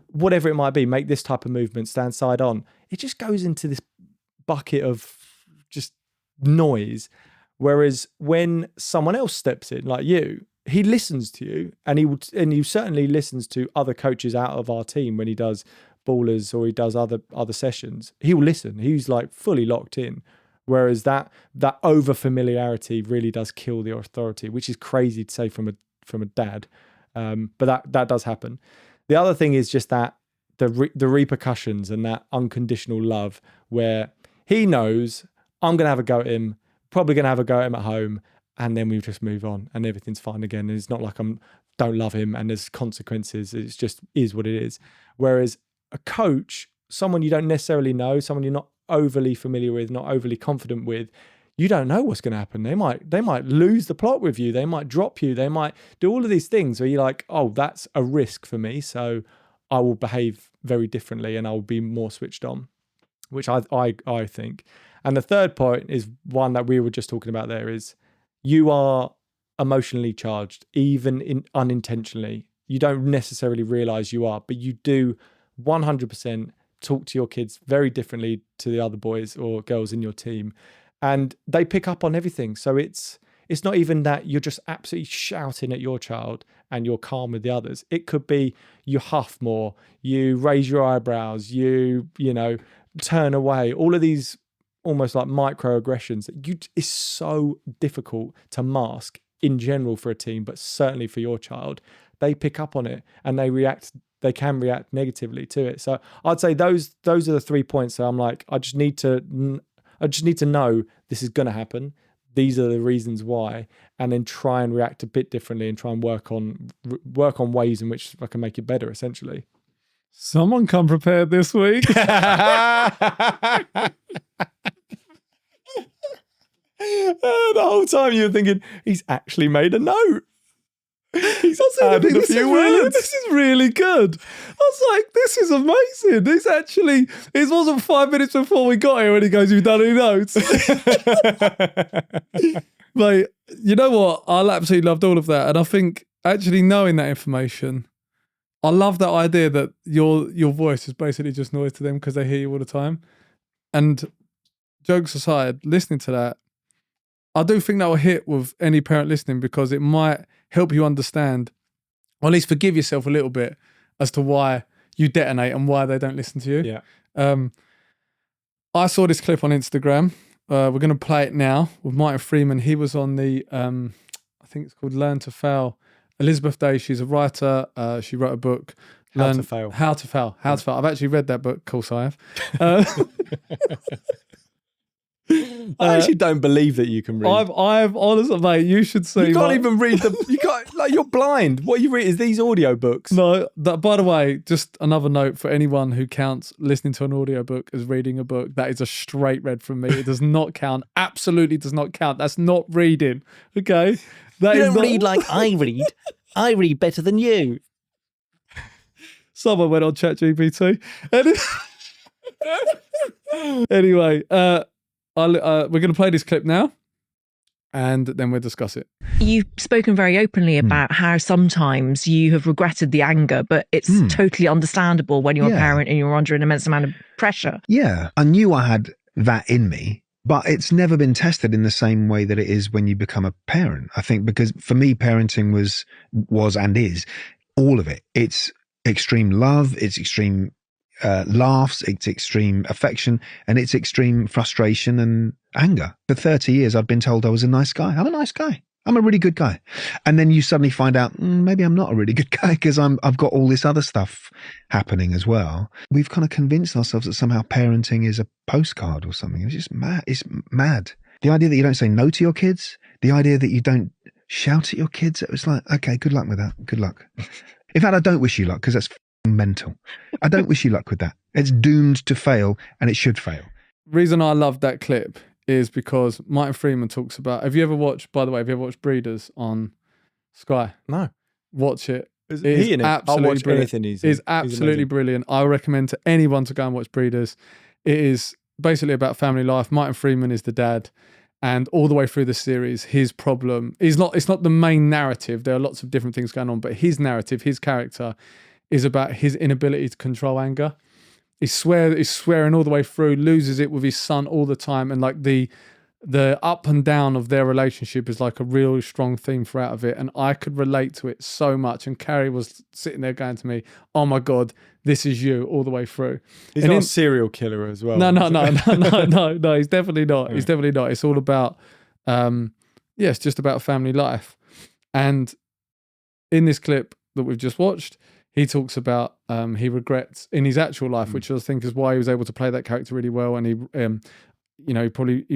whatever it might be, make this type of movement, stand side on. It just goes into this bucket of just noise. Whereas when someone else steps in, like you, he listens to you, and he certainly listens to other coaches out of our team when he does ballers or he does other sessions, he'll listen. He's like fully locked in. Whereas that over familiarity really does kill the authority, which is crazy to say from a dad, but that does happen. The other thing is just that the repercussions and that unconditional love, where he knows I'm going to have a go at him, probably going to have a go at him at home, and then we just move on and everything's fine again. And it's not like don't love him and there's consequences. It's just is what it is. Whereas a coach, someone you don't necessarily know, someone you're not overly familiar with, not overly confident with, you don't know what's going to happen. They might lose the plot with you. They might drop you. They might do all of these things where you're like, oh, that's a risk for me. So I will behave very differently and I will be more switched on, which I think. And the third point is one that we were just talking about there is you are emotionally charged, even unintentionally. You don't necessarily realize you are, but you do 100% talk to your kids very differently to the other boys or girls in your team. And they pick up on everything. So it's not even that you're just absolutely shouting at your child and you're calm with the others. It could be you huff more, you raise your eyebrows, you turn away. All of these almost like microaggressions that it's so difficult to mask in general for a team, but certainly for your child. They pick up on it and they can react negatively to it. So I'd say those are the 3 points. So I'm like, I just need to know this is going to happen. These are the reasons why, and then try and react a bit differently and try and work on ways in which I can make it better, essentially. Someone come prepared this week. The whole time you were thinking, he's actually made a note. He's added a few words. This is really good. I was like, this is amazing. It wasn't 5 minutes before we got here when he goes, "You've done any notes?" Mate, you know what? I absolutely loved all of that. And I think actually knowing that information, I love that idea that your voice is basically just noise to them because they hear you all the time. And jokes aside, listening to that, I do think that will hit with any parent listening because it might help you understand, or at least forgive yourself a little bit as to why you detonate and why they don't listen to you. Yeah. I saw this clip on Instagram. We're going to play it now with Martin Freeman. He was on the, I think it's called Learn to Fail. Elizabeth Day, she's a writer. She wrote a book. How to Fail. I've actually read that book. Of course I have. I actually don't believe that you can read. I've honestly, mate, you should see. You can't even read you're blind. What you read is these audio books. No, by the way, just another note for anyone who counts listening to an audio book as reading a book. That is a straight red from me. It does not count. Absolutely does not count. That's not reading. Okay. You don't read like I read. I read better than you. Someone went on ChatGPT. Anyway, we're going to play this clip now and then we'll discuss it. You've spoken very openly about how sometimes you have regretted the anger, but it's totally understandable when you're a parent and you're under an immense amount of pressure. Yeah, I knew I had that in me, but it's never been tested in the same way that it is when you become a parent. I think because for me, parenting was and is all of it. It's extreme love, it's extreme laughs, it's extreme affection, and it's extreme frustration and anger. For 30 years, I've been told I was a nice guy. I'm a nice guy. I'm a really good guy. And then you suddenly find out, maybe I'm not a really good guy because I've got all this other stuff happening as well. We've kind of convinced ourselves that somehow parenting is a postcard or something. It's just mad. It's mad. The idea that you don't say no to your kids, the idea that you don't shout at your kids, it was like, okay, good luck with that. Good luck. In fact, I don't wish you luck because that's mental. I don't wish you luck with that. It's doomed to fail and it should fail. Reason I love that clip is because Martin Freeman talks about, have you ever watched Breeders on Sky? No. Watch it. Is he in it? I'll watch brilliant. anything he's It's absolutely brilliant. I recommend to anyone to go and watch Breeders. It is basically about family life. Martin Freeman is the dad. And all the way through the series, his problem is it's not the main narrative. There are lots of different things going on, but his narrative, his character is about his inability to control anger. He's swearing all the way through, loses it with his son all the time. And like the the up and down of their relationship is like a real strong theme throughout of it. And I could relate to it so much. And Carrie was sitting there going to me, oh my God, this is you all the way through. He's And not a serial killer as well. No, he's definitely not. He's definitely not. It's all about, it's just about family life. And in this clip that we've just watched, he talks about he regrets in his actual life, which I think is why he was able to play that character really well. And he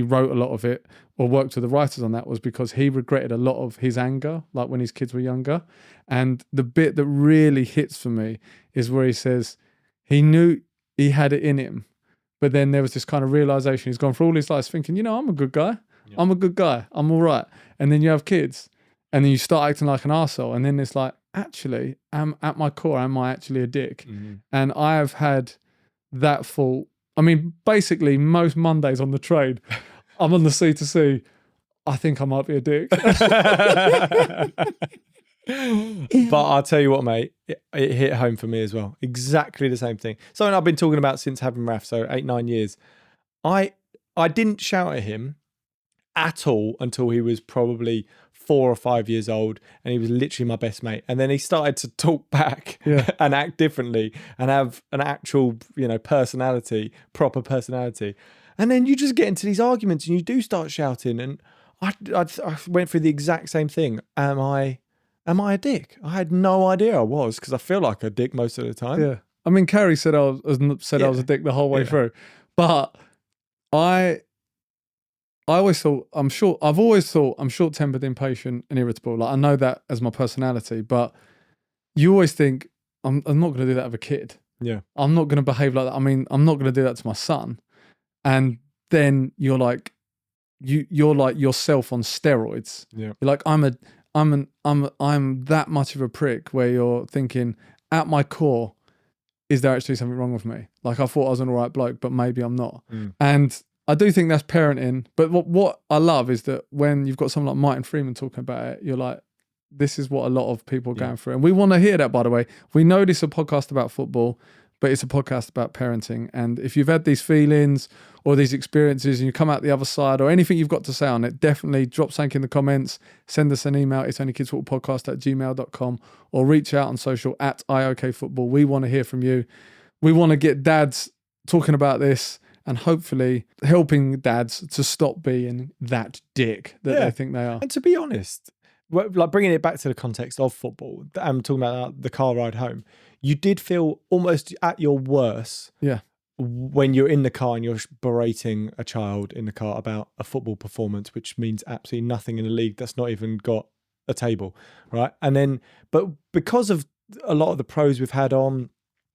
wrote a lot of it or worked with the writers on that was because he regretted a lot of his anger, like when his kids were younger. And the bit that really hits for me is where he says he knew he had it in him, but then there was this kind of realization. He's gone through all his life thinking, I'm a good guy. Yeah. I'm a good guy. I'm all right. And then you have kids and then you start acting like an arsehole. And then it's like, actually, at my core, am I actually a dick? Mm-hmm. And I have had that thought. I mean, basically, most Mondays on the train, I'm on the C2C. I think I might be a dick. But I'll tell you what, mate, it hit home for me as well. Exactly the same thing. Something I've been talking about since having Raf, so 8-9 years. I didn't shout at him at all until he was probably 4 or 5 years old, and he was literally my best mate. And then he started to talk back and act differently and have an actual, personality, proper personality. And then you just get into these arguments and you do start shouting. And I went through the exact same thing. Am I a dick? I had no idea I was, because I feel like a dick most of the time. Yeah. I mean, Carrie said I was a dick the whole way through. But I always thought, I've always thought I'm short-tempered, impatient, and irritable. Like, I know that as my personality, but you always think, I'm not going to do that with a kid. Yeah. I'm not going to behave like that. I mean, I'm not going to do that to my son. And then you're like yourself on steroids. Yeah. You're like, I'm that much of a prick, where you're thinking, at my core, is there actually something wrong with me? Like, I thought I was an all right bloke, but maybe I'm not. And I do think that's parenting. But what I love is that when you've got someone like Martin Freeman talking about it, you're like, this is what a lot of people are going through. And we want to hear that, by the way. We know this is a podcast about football, but it's a podcast about parenting. And if you've had these feelings or these experiences and you come out the other side, or anything you've got to say on it, definitely drop something in the comments, send us an email, itsonlykidsfootballpodcast@gmail.com, or reach out on social @IOKFootball. We want to hear from you. We want to get dads talking about this and hopefully helping dads to stop being that dick that they think they are. And to be honest, like bringing it back to the context of football, I'm talking about the car ride home. You did feel almost at your worst when you're in the car and you're berating a child in the car about a football performance, which means absolutely nothing in a league that's not even got a table, right? And then, but because of a lot of the pros we've had on,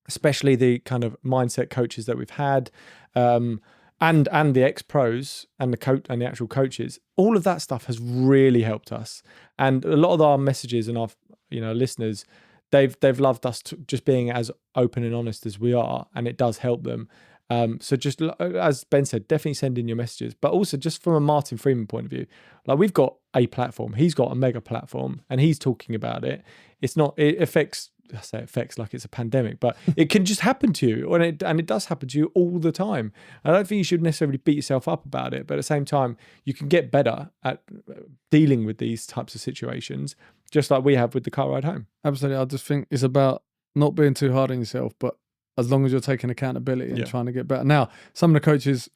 especially the kind of mindset coaches that we've had, and the ex-pros and the coach and the actual coaches, all of that stuff has really helped us. And a lot of our messages and our listeners, they've loved us just being as open and honest as we are, and it does help them. So just as Ben said, definitely send in your messages, but also just from a Martin Freeman point of view, like, we've got a platform, he's got a mega platform, and he's talking about it. It affects like it's a pandemic, but it can just happen to you, and it does happen to you all the time. I don't think you should necessarily beat yourself up about it, but at the same time, you can get better at dealing with these types of situations, just like we have with the car ride home. Absolutely. I just think it's about not being too hard on yourself, but as long as you're taking accountability and trying to get better. Now, some of the coaches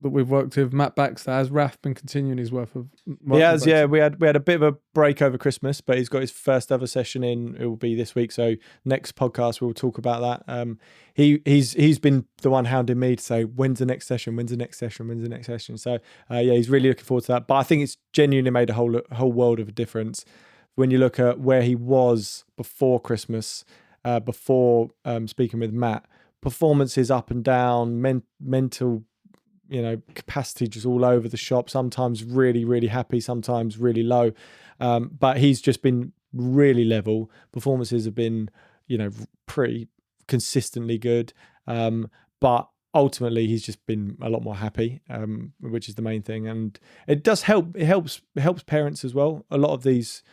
that we've worked with, Matt Baxter, has Raf been continuing his work of? He has, yeah. We had a bit of a break over Christmas, but he's got his first ever session in. It will be this week, so next podcast we'll talk about that. He's been the one hounding me to say, when's the next session? When's the next session? When's the next session? So he's really looking forward to that. But I think it's genuinely made a whole world of a difference when you look at where he was before Christmas, before speaking with Matt. Performances up and down, mental, capacity just all over the shop, sometimes really, really happy, sometimes really low. But he's just been really level. Performances have been, pretty consistently good. But ultimately he's just been a lot more happy, which is the main thing. And it does help. It helps parents as well. A lot of these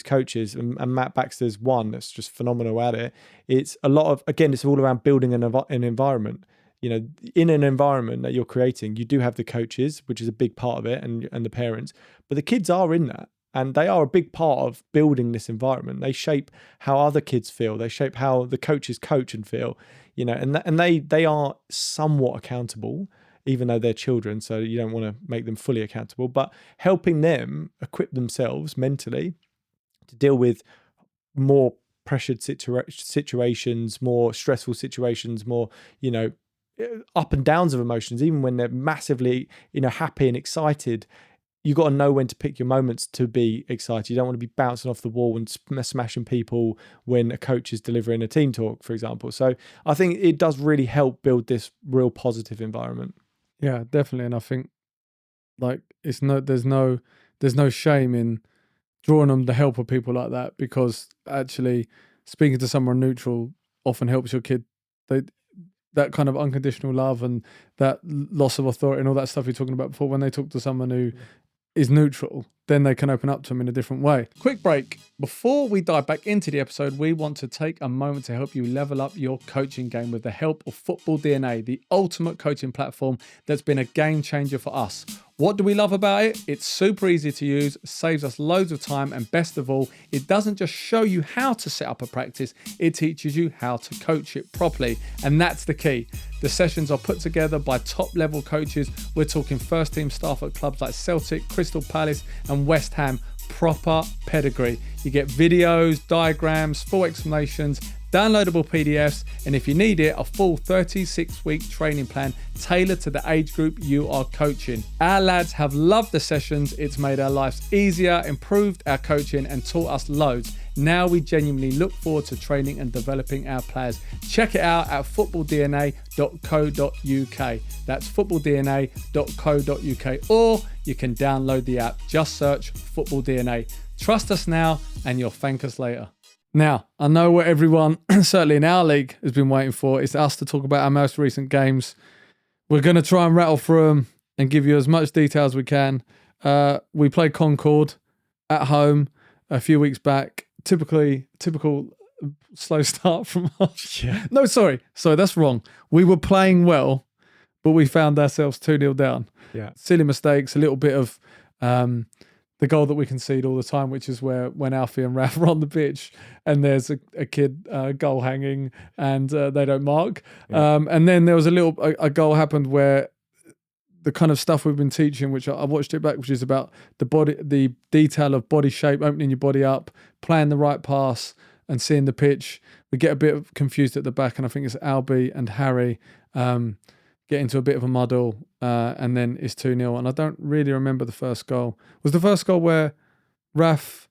coaches, and Matt Baxter's one that's just phenomenal at it. It's a lot of, again, it's all around building an environment. you know, in an environment that you're creating, you do have the coaches, which is a big part of it, and the parents, but the kids are in that. And they are a big part of building this environment. They shape how other kids feel. They shape how the coaches coach and feel, you know, and they are somewhat accountable, even though they're children. So you don't want to make them fully accountable, but helping them equip themselves mentally to deal with more pressured situations, more stressful situations, more, you know, up and downs of emotions, even when they're massively, you know, happy and excited. You got to know when to pick your moments to be excited. You don't want to be bouncing off the wall and smashing people when a coach is delivering a team talk, for example. So I think it does really help build this real positive environment. Yeah, definitely. And I think like there's no shame in drawing on the help of people like that, because actually speaking to someone neutral often helps your kid. That kind of unconditional love and that loss of authority and all that stuff you're talking about before, when they talk to someone who is neutral, then they can open up to them in a different way. Quick break. Before we dive back into the episode, we want to take a moment to help you level up your coaching game with the help of Football DNA, the ultimate coaching platform that's been a game changer for us. What do we love about it? It's super easy to use, saves us loads of time, and best of all, it doesn't just show you how to set up a practice, it teaches you how to coach it properly. And that's the key. The sessions are put together by top level coaches. We're talking first team staff at clubs like Celtic, Crystal Palace and West Ham. Proper pedigree. You get videos, diagrams, full explanations, downloadable PDFs, and if you need it, a full 36-week training plan tailored to the age group you are coaching. Our lads have loved the sessions. It's made our lives easier, improved our coaching, and taught us loads. Now we genuinely look forward to training and developing our players. Check it out at footballdna.co.uk. That's footballdna.co.uk, or you can download the app. Just search Football DNA. Trust us now and you'll thank us later. Now, I know what everyone, certainly in our league, has been waiting for. It's us to talk about our most recent games. We're going to try and rattle through them and give you as much detail as we can. We played Concord at home a few weeks back. Typical slow start from us. Yeah. No, sorry, that's wrong. We were playing well, but we found ourselves 2-0 down. Yeah. Silly mistakes, a little bit of the goal that we concede all the time, which is when Alfie and Raf are on the pitch and there's a kid goal hanging and they don't mark. Yeah. And then there was a goal happened where the kind of stuff we've been teaching, which I watched it back, which is about the detail of body shape, opening your body up, playing the right pass and seeing the pitch. We get a bit confused at the back, and I think it's Albie and Harry get into a bit of a muddle, and then it's 2-0. And I don't really remember the first goal. Was the first goal where Raf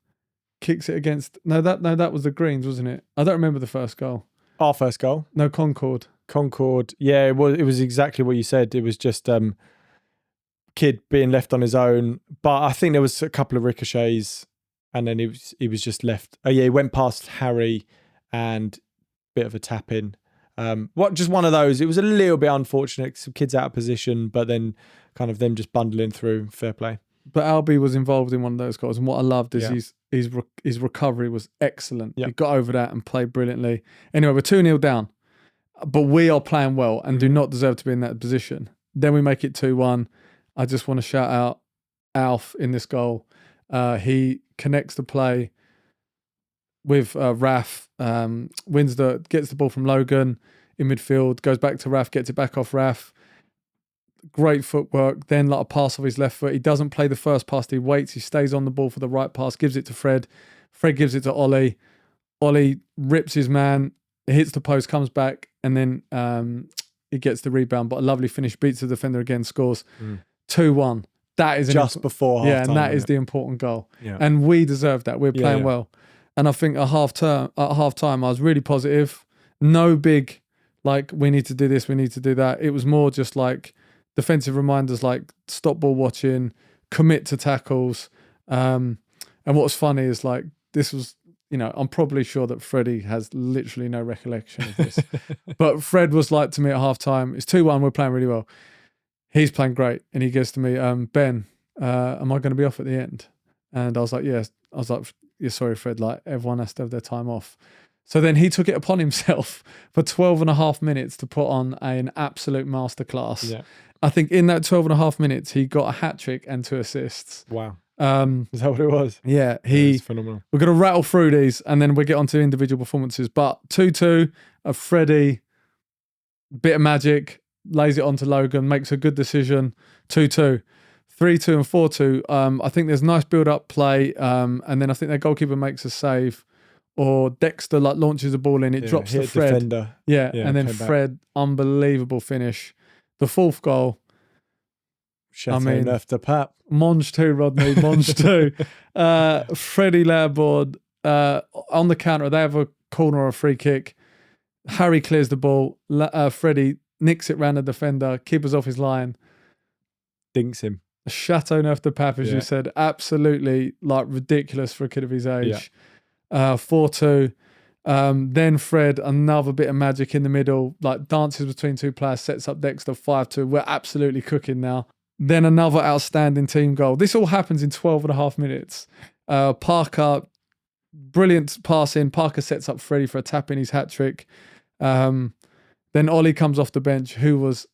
kicks it against? No, that was the Greens, wasn't it? I don't remember the first goal. Our first goal? No, Concord. Yeah, it was exactly what you said. It was just kid being left on his own, but I think there was a couple of ricochets, and then he was just left. Oh yeah, he went past Harry and bit of a tap in. Just one of those. It was a little bit unfortunate. Some kids out of position, but then kind of them just bundling through. Fair play. But Albie was involved in one of those goals, and what I loved is his recovery was excellent. Yeah. He got over that and played brilliantly. Anyway, we're 2-0 down, but we are playing well and do not deserve to be in that position. Then we make it 2-1. I just want to shout out Alf in this goal. He connects the play with Raf, gets the ball from Logan in midfield, goes back to Raf, gets it back off Raf. Great footwork. Then like a pass off his left foot. He doesn't play the first pass. He waits. He stays on the ball for the right pass. Gives it to Fred. Fred gives it to Ollie. Ollie rips his man. Hits the post. Comes back, and then he gets the rebound. But a lovely finish. Beats the defender again. Scores 2-1. That is just before half time. Yeah, and that is the important goal. Yeah. And we deserve that. We're playing well. And I think at half time, I was really positive. No big, like, we need to do this, we need to do that. It was more just like defensive reminders, like stop ball watching, commit to tackles. And what was funny is like, this was, I'm probably sure that Freddie has literally no recollection of this. But Fred was like to me at half time, it's 2-1, we're playing really well. He's playing great. And he goes to me, Ben, am I going to be off at the end? And I was like, yes. I was like, yeah, sorry, Fred, like everyone has to have their time off. So then he took it upon himself for 12 and a half minutes to put on an absolute masterclass. Yeah. I think in that 12 and a half minutes, he got a hat trick and 2 assists. Wow. Is that what it was? Yeah, It's phenomenal. we're going to rattle through these and then we'll get on to individual performances. But 2-2 of Freddie, bit of magic, lays it on to Logan, makes a good decision. 2-2. 3-2 and 4-2. I think there's nice build-up play, and then I think their goalkeeper makes a save, or Dexter launches the ball in, it drops to Fred. Defender. Yeah, Yeah, and then came back. Fred, unbelievable finish. The 4th goal, Chateau Neuf de Pape. Monge too, Rodney, Monge too. Freddie Lairboard, on the counter, they have a corner or a free kick. Harry clears the ball. Freddie nicks it round the defender, keepers off his line. Dinks him. Chateau Neuf de Pape, as you said, absolutely like ridiculous for a kid of his age. 4-2. Then Fred, another bit of magic in the middle, like dances between 2 players, sets up Dexter. 5-2. We're absolutely cooking now. Then another outstanding team goal. This all happens in 12 and a half minutes. Parker, brilliant pass in. Parker sets up Freddie for a tap in his hat trick. Then Ollie comes off the bench, who was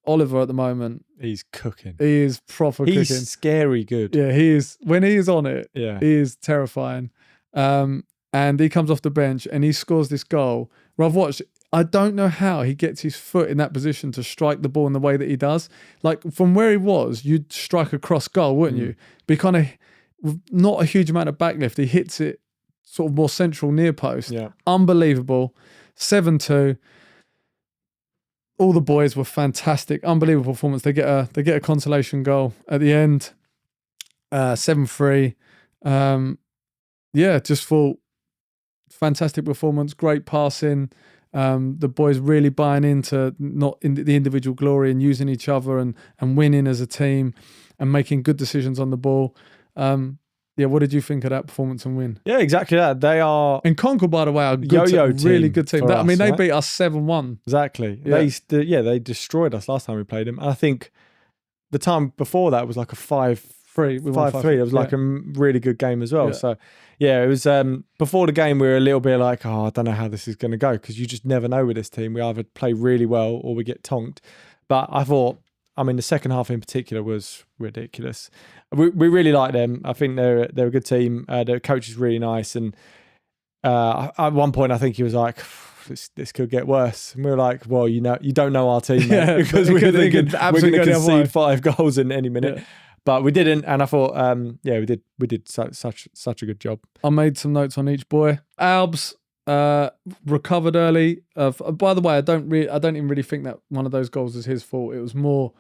Oliver at the moment. He's cooking. He is proper He's cooking. scary good. Yeah, he is. When he is on it, Yeah. he is terrifying. And he comes off the bench and he scores this goal. Where I've watched, I don't know how he gets his foot in that position to strike the ball in the way that he does. Like from where he was, you'd strike a cross goal, wouldn't you? But he kind of, with not a huge amount of backlift, he hits it sort of more central near post. Yeah. Unbelievable. 7-2. All the boys were fantastic. Unbelievable performance. They get a consolation goal at the end. 7-3. Just thought fantastic performance, great passing. The boys really buying into not in the individual glory and using each other and winning as a team and making good decisions on the ball. What did you think of that performance and win? Yeah, exactly that. They are And Concord, by the way, are a good Yo-yo team, really team good team. for I mean, us, they right? beat us 7-1. exactly. Yeah. They destroyed us last time we played them. I think the time before that was like a 5-3. We won 5-3. It was like a really good game as well. Yeah. So it was before the game we were a little bit like, I don't know how this is going to go, because you just never know with this team. We either play really well or we get tonked. But I thought, the second half in particular was ridiculous. We really like them. I think they're a good team. Their coach is really nice, and at one point I think he was like, this could get worse. And we were like, well, you don't know our team, mate, because we're going to concede 5 goals in any minute. Yeah. But we didn't, and I thought, we did such a good job. I made some notes on each boy. Albs recovered early. By the way, I don't even really think that one of those goals was his fault. It was more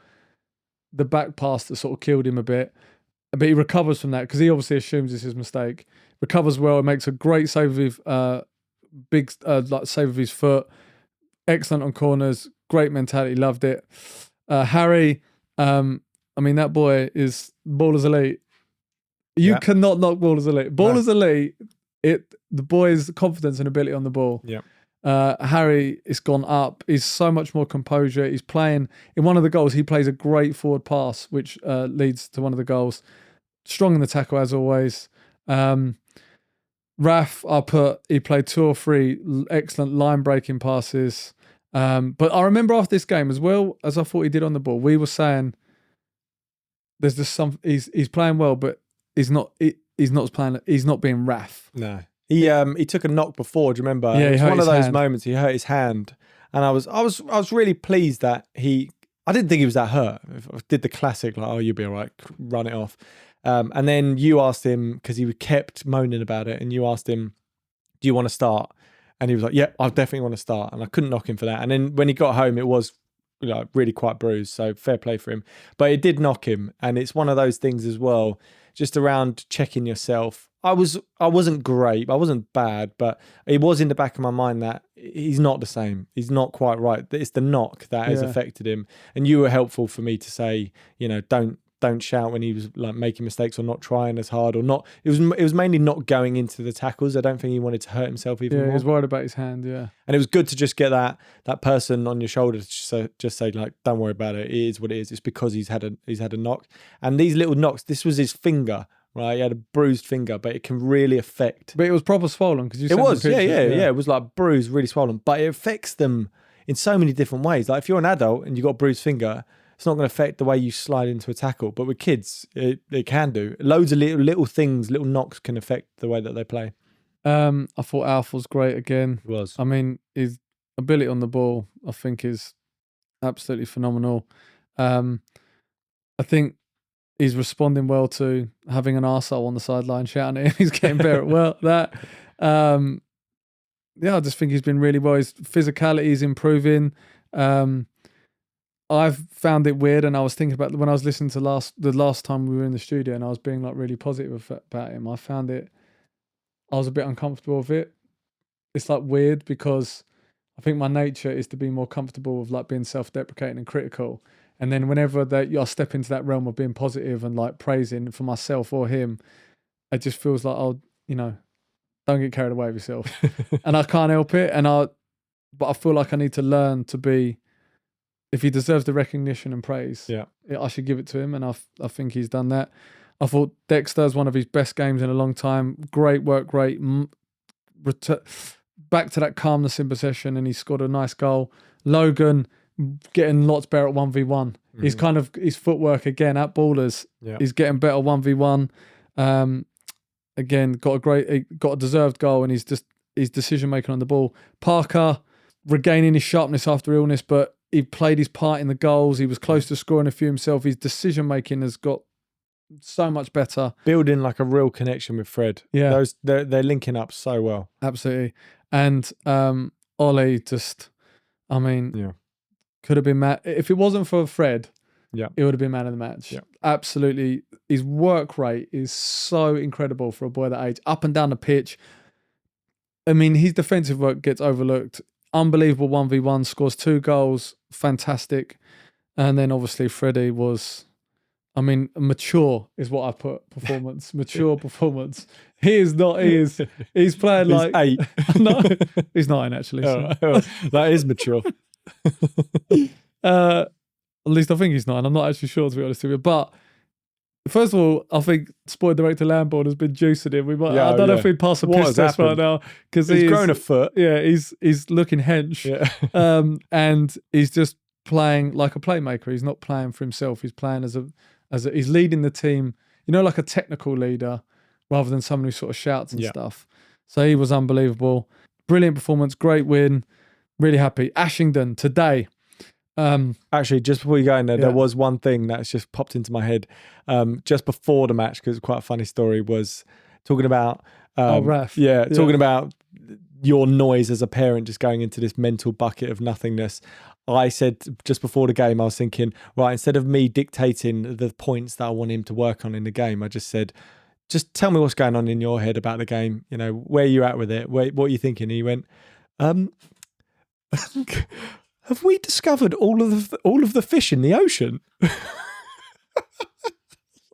the back pass that sort of killed him a bit. But he recovers from that because he obviously assumes it's his mistake. Recovers well. It makes a great save of his save of his foot. Excellent on corners. Great mentality. Loved it. Harry. That boy is ballers elite. You cannot knock ballers elite. Ballers elite. The boy's confidence and ability on the ball. Yeah. Harry is gone up. He's so much more composure. He's playing in one of the goals. He plays a great forward pass, which leads to one of the goals. Strong in the tackle as always. Raf, he played 2 or 3 excellent line breaking passes. But I remember after this game, as well as I thought he did on the ball, we were saying there's just he's playing well, but he's not being Raf. No. He took a knock before, do you remember? Yeah, it was he hurt one of his those hand. moments he hurt his hand. And I was really pleased that I didn't think he was that hurt. I did the classic, like, oh, you'll be all right, run it off. And then you asked him, because he kept moaning about it, and you asked him, do you want to start? And he was like, yeah, I definitely want to start. And I couldn't knock him for that. And then when he got home, it was really quite bruised. So fair play for him. But it did knock him. And it's one of those things as well, just around checking yourself. I wasn't great. I wasn't bad, but it was in the back of my mind that he's not the same. He's not quite right. It's the knock that has affected him. And you were helpful for me to say, don't shout when he was like making mistakes or not trying as hard or not. It was mainly not going into the tackles. I don't think he wanted to hurt himself even more. He was worried about his hand. Yeah, and it was good to just get that person on your shoulder to just say like, don't worry about it. It is what it is. It's because he's had a knock. And these little knocks. This was his finger right? He had a bruised finger, but it can really affect. But it was proper swollen because you It sent me was, yeah. pictures. It was like bruised, really swollen, but it affects them in so many different ways. Like if you're an adult and you've got a bruised finger, it's not going to affect the way you slide into a tackle. But with kids, it can do. Loads of little things, little knocks can affect the way that they play. I thought Alf was great again. It was. I mean, his ability on the ball, I think, is absolutely phenomenal. I think he's responding well to having an arsehole on the sideline shouting at him. He's getting better at that. I just think he's been really well. His physicality is improving. I've found it weird, and I was thinking about when I was listening to the last time we were in the studio, and I was being like really positive about him. I was a bit uncomfortable with it. It's like weird because I think my nature is to be more comfortable with like being self-deprecating and critical. And then whenever I step into that realm of being positive and like praising for myself or him, it just feels like, don't get carried away with yourself. And I can't help it. But I feel like I need to learn to be, if he deserves the recognition and praise, I should give it to him. And I think he's done that. I thought Dexter's one of his best games in a long time. Great work rate. Back to that calmness in possession, and he scored a nice goal. Logan getting lots better at 1v1. Mm-hmm. He's kind of his footwork again at ballers. Yeah. He's getting better 1v1. Again, got a deserved goal, and his decision making on the ball. Parker regaining his sharpness after illness, but he played his part in the goals. He was close to scoring a few himself. His decision making has got so much better. Building like a real connection with Fred. Yeah, they're linking up so well. Absolutely. And Ollie just, could have been mad if it wasn't for Fred. Yeah, it would have been man of the match. Yeah, absolutely. His work rate is so incredible for a boy that age. Up and down the pitch. I mean, his defensive work gets overlooked. Unbelievable 1v1, scores 2 goals, fantastic. And then obviously Freddie was, mature is what I put performance. Mature performance. He's playing like 8. No, he's 9 actually. So. That is mature. At least I think he's 9. I'm not actually sure, to be honest with you. But first of all, I think sport director Lambourne has been juicing him. I don't know if he'd pass a piss test right now because he's grown a foot. Yeah, he's looking hench. Yeah. And he's just playing like a playmaker. He's not playing for himself. He's playing as he's leading the team. Like a technical leader rather than someone who sort of shouts and stuff. So he was unbelievable. Brilliant performance. Great win. Really happy. Ashingdon today. Actually, just before you go in there was one thing that's just popped into my head just before the match, because it's quite a funny story, was talking about ref. Talking about your noise as a parent just going into this mental bucket of nothingness. I said just before the game, I was thinking, right, instead of me dictating the points that I want him to work on in the game, I just said, just tell me what's going on in your head about the game, where you're at with it, what are you thinking? And he went, have we discovered all of the fish in the ocean?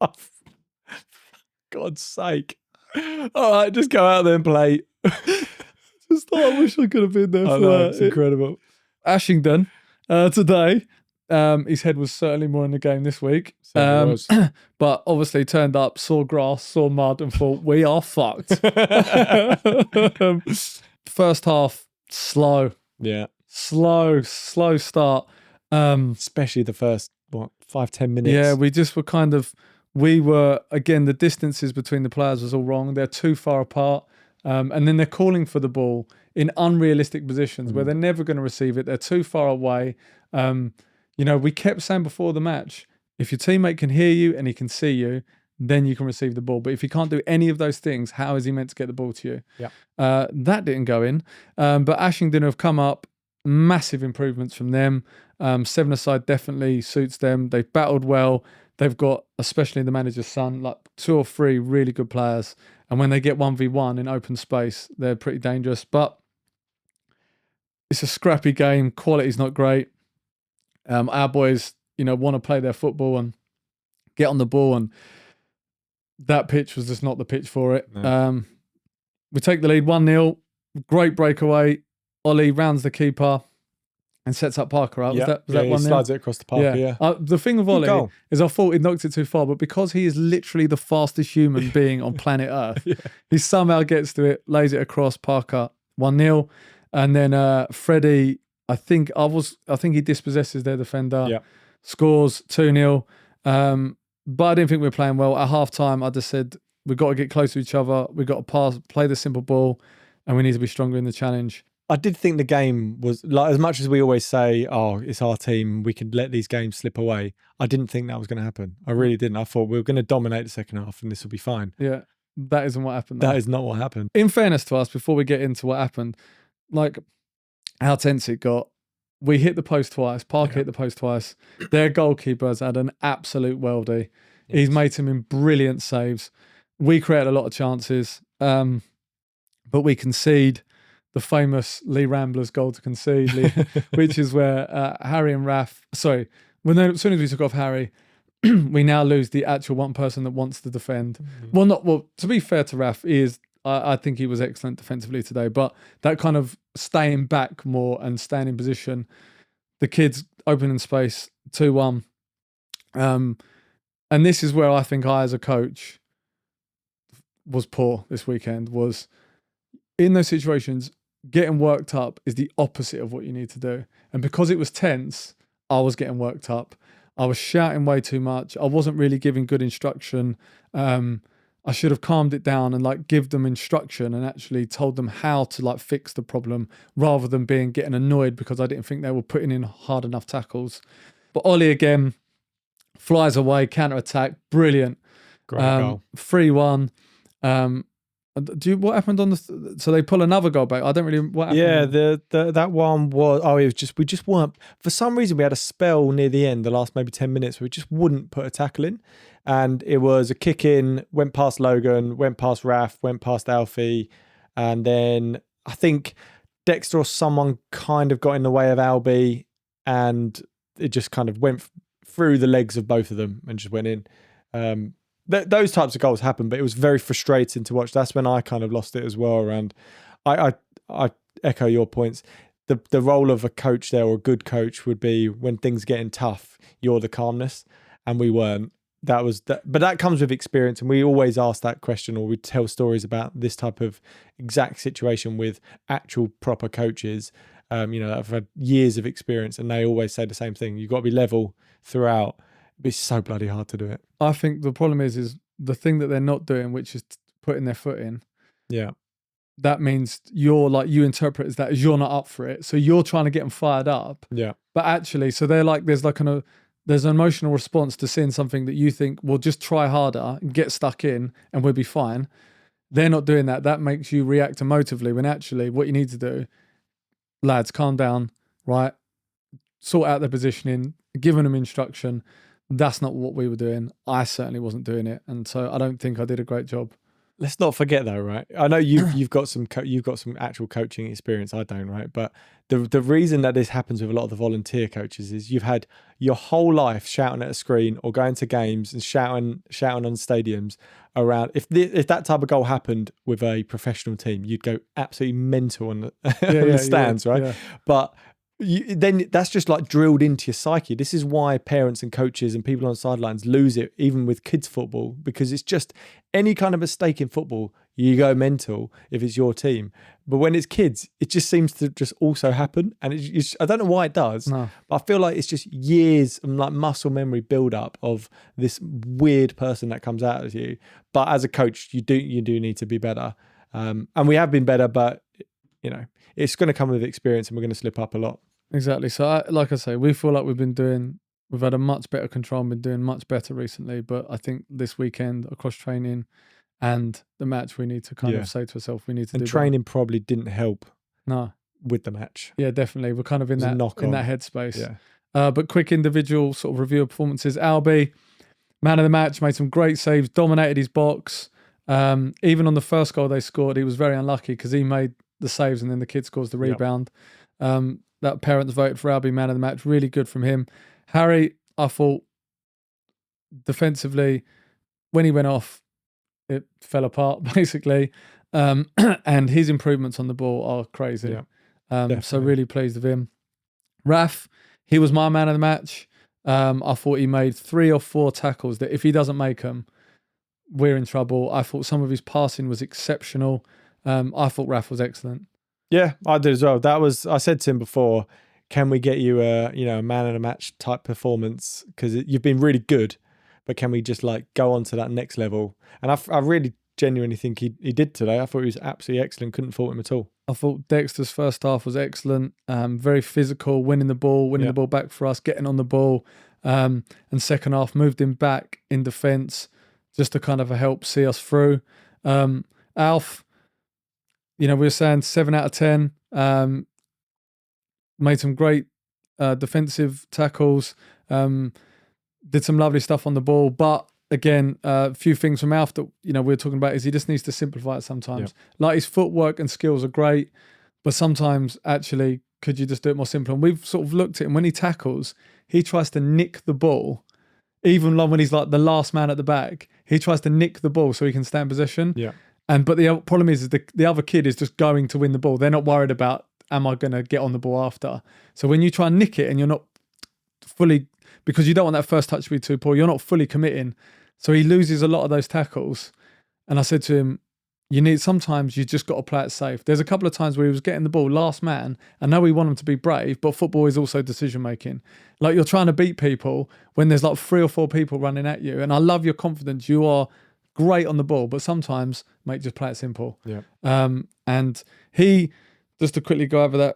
Oh, God's sake. All right, just go out there and play. I wish I could have been there for that. It's incredible. Ashingdon today. His head was certainly more in the game this week. But obviously turned up, saw grass, saw mud, and thought, we are fucked. First half, slow. Yeah. Slow start. Especially the first, 5-10 minutes. Yeah, we were, again, the distances between the players was all wrong. They're too far apart. And then they're calling for the ball in unrealistic positions where they're never going to receive it. They're too far away. We kept saying before the match, if your teammate can hear you and he can see you, then you can receive the ball. But if he can't do any of those things, how is he meant to get the ball to you? Yeah. That didn't go in. But Ashingdon have come up. Massive improvements from them. 7-a-side definitely suits them. They've battled well. They've got, especially the manager's son, like 2 or 3 really good players. And when they get 1v1 in open space, they're pretty dangerous. But it's a scrappy game. Quality's not great. Our boys, want to play their football and get on the ball. And that pitch was just not the pitch for it. No. We take the lead 1-0. Great breakaway. Ollie rounds the keeper and sets up Parker up. Yeah, Was he that one there? slides it across the Parker, yeah. The thing with Ollie goal. is I thought he knocked it too far, but because he is literally the fastest human being on planet Earth, he somehow gets to it, lays it across Parker, 1-0. And then Freddie, I think he dispossesses their defender, scores 2-0. But I didn't think we were playing well. At half time, I just said, we've got to get close to each other. We've got to pass, play the simple ball, and we need to be stronger in the challenge. I did think the game was, like, as much as we always say, oh, it's our team, we can let these games slip away. I didn't think that was going to happen. I really didn't. I thought we were going to dominate the second half and this will be fine. Yeah, that isn't what happened. Though. That is not what happened. In fairness to us, before we get into what happened, like how tense it got, we hit the post twice. Parker hit the post twice. Their goalkeeper's had an absolute worldie. Yes. He's made some brilliant saves. We created a lot of chances, but we concede the famous Lee Rambler's goal to concede, which is where Harry and Raf, as soon as we took off Harry, we now lose the actual one person that wants to defend. Well, to be fair to Raf, I think he was excellent defensively today, but that kind of staying back more and staying in position, the kids opening space, 2-1. And this is where I think I, as a coach, was poor this weekend, was in those situations, getting worked up is the opposite of what you need to do. And because it was tense, I was getting worked up. I was shouting way too much. I wasn't really giving good instruction. I should have calmed it down and give them instruction and actually told them how to fix the problem rather than getting annoyed because I didn't think they were putting in hard enough tackles. But Ollie again flies away, counter attack, brilliant. Great goal. 3-1. What happened on the? So they pull another goal back. I don't really. What happened? Yeah, that one was. Oh, it was just we just weren't. For some reason, we had a spell near the end, the last maybe 10 minutes, where we just wouldn't put a tackle in, and it was a kick in, went past Logan, went past Raf, went past Alfie, and then I think Dexter or someone kind of got in the way of Albie, and it just kind of went through the legs of both of them and just went in. Those types of goals happen, but it was very frustrating to watch. That's when I kind of lost it as well. And I echo your points. The role of a coach there, or a good coach, would be when things are getting tough, you're the calmness, and we weren't. That was that, but that comes with experience, and we always ask that question, or we tell stories about this type of exact situation with actual proper coaches. That have had years of experience, and they always say the same thing: you've got to be level throughout. It's so bloody hard to do it. I think the problem is the thing that they're not doing, which is putting their foot in. Yeah. That means you interpret as that as you're not up for it. So you're trying to get them fired up. Yeah. But actually, so they're there's an emotional response to seeing something that you think, well, just try harder and get stuck in and we'll be fine. They're not doing that. That makes you react emotively when actually what you need to do, lads, calm down, right? Sort out their positioning, giving them instruction. That's not what we were doing. I certainly wasn't doing it, and so I don't think I did a great job. Let's not forget though, right? I know you've got some actual coaching experience. I don't, right? But the reason that this happens with a lot of the volunteer coaches is you've had your whole life shouting at a screen or going to games and shouting on stadiums around. If that type of goal happened with a professional team, you'd go absolutely mental on the stands, right? Yeah. But then that's just drilled into your psyche. This is why parents and coaches and people on the sidelines lose it, even with kids football, because it's just any kind of mistake in football, you go mental if it's your team. But when it's kids, it just seems to just also happen. And I don't know why it does, but I feel like it's just years of muscle memory build up of this weird person that comes out of you. But as a coach, you do need to be better. And we have been better, but it's going to come with experience and we're going to slip up a lot. Exactly. So, like I say, we feel like we've had a much better control and been doing much better recently. But I think this weekend across training and the match, we need to kind of say to ourselves, we need to do training better. Probably didn't help. No. With the match. Yeah, definitely. We're kind of in that headspace. Yeah. But quick individual sort of review of performances. Albie, man of the match, made some great saves, dominated his box. Even on the first goal they scored, he was very unlucky because he made the saves and then the kid scores the rebound. That parents voted for Albie man of the match. Really good from him. Harry, I thought defensively, when he went off, it fell apart basically. And his improvements on the ball are crazy. Yeah, so really pleased with him. Raf, he was my man of the match. I thought he made 3 or 4 tackles that if he doesn't make them, we're in trouble. I thought some of his passing was exceptional. I thought Raf was excellent. Yeah, I did as well. I said to him before, can we get you a man of the match type performance? Because you've been really good, but can we just like go on to that next level? And I really genuinely think he did today. I thought he was absolutely excellent. Couldn't fault him at all. I thought Dexter's first half was excellent. Very physical, winning the ball back for us, getting on the ball. And second half moved him back in defence just to kind of help see us through. Alf, we were saying 7 out of 10. Made some great defensive tackles. Did some lovely stuff on the ball. But again, a few things from Alf that we were talking about is he just needs to simplify it sometimes. Yeah. Like his footwork and skills are great, but sometimes actually could you just do it more simple? And we've sort of looked at him when he tackles, he tries to nick the ball. Even when he's like the last man at the back, he tries to nick the ball so he can stay in possession. Yeah. But the problem is the other kid is just going to win the ball. They're not worried about, am I going to get on the ball after? So when you try and nick it and you're not fully, because you don't want that first touch to be too poor, you're not fully committing. So he loses a lot of those tackles. And I said to him, sometimes you just got to play it safe. There's a couple of times where he was getting the ball last man. I know we want him to be brave, but football is also decision making. Like you're trying to beat people when there's like 3 or 4 people running at you. And I love your confidence. You are great on the ball, but sometimes, mate, just play it simple. Yeah. And he, just to quickly go over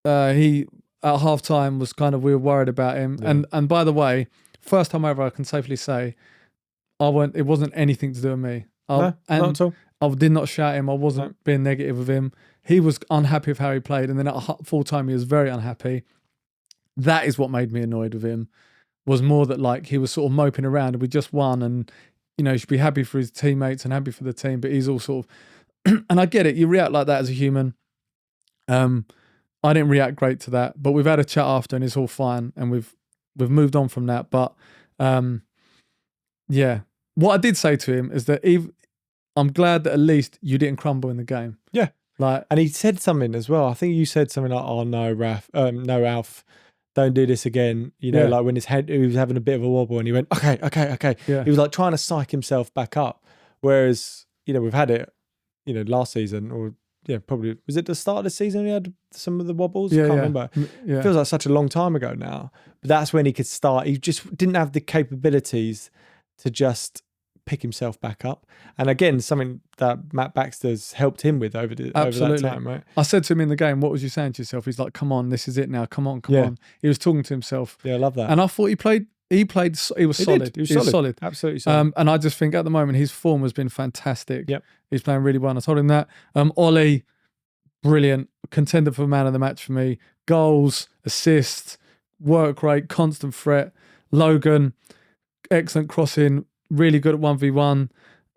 that, he at half time was kind of, we were worried about him. Yeah. And by the way, first time ever, I can safely say, it wasn't anything to do with me. No, not at all. I did not shout him. I wasn't being negative with him. He was unhappy with how he played. And then at full time, he was very unhappy. That is what made me annoyed with him, was more that like he was sort of moping around and we just won and, he should be happy for his teammates and happy for the team. But he's all sort of, and I get it. You react like that as a human. I didn't react great to that, but we've had a chat after and it's all fine. And we've moved on from that. But yeah, what I did say to him is that I'm glad that at least you didn't crumble in the game. Yeah. And he said something as well. I think you said something like, "Oh no, no, Alf, don't do this again." Like when he was having a bit of a wobble and he went, okay. Yeah. He was like trying to psych himself back up. Whereas, we've had it, last season or probably, was it the start of the season he had some of the wobbles? Yeah, I can't remember. Yeah. It feels like such a long time ago now. But that's when he could start. He just didn't have the capabilities to just pick himself back up. And again, something that Matt Baxter's helped him with over that time, right? I said to him in the game, what was you saying to yourself? He's like, come on, this is it now. Come on. He was talking to himself. Yeah, I love that. And I thought he was solid. He was solid. Absolutely solid. And I just think at the moment, his form has been fantastic. Yep. He's playing really well. And I told him that. Ollie, brilliant. Contender for man of the match for me. Goals, assists, work rate, constant threat. Logan, excellent crossing, really good at 1v1.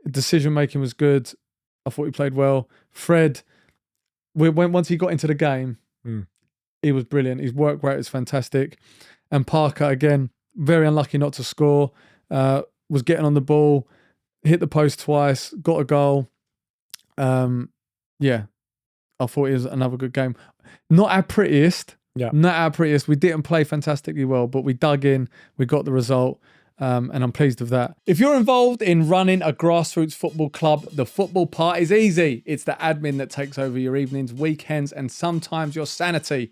Decision making was good. I thought he played well. Fred, once he got into the game, he was brilliant. His work rate was fantastic. And Parker, again, very unlucky not to score. Was getting on the ball, hit the post twice, got a goal. Yeah, I thought it was another good game. Not our prettiest. Yeah. Not our prettiest. We didn't play fantastically well, but we dug in. We got the result. And I'm pleased with that. If you're involved in running a grassroots football club, the football part is easy. It's the admin that takes over your evenings, weekends, and sometimes your sanity.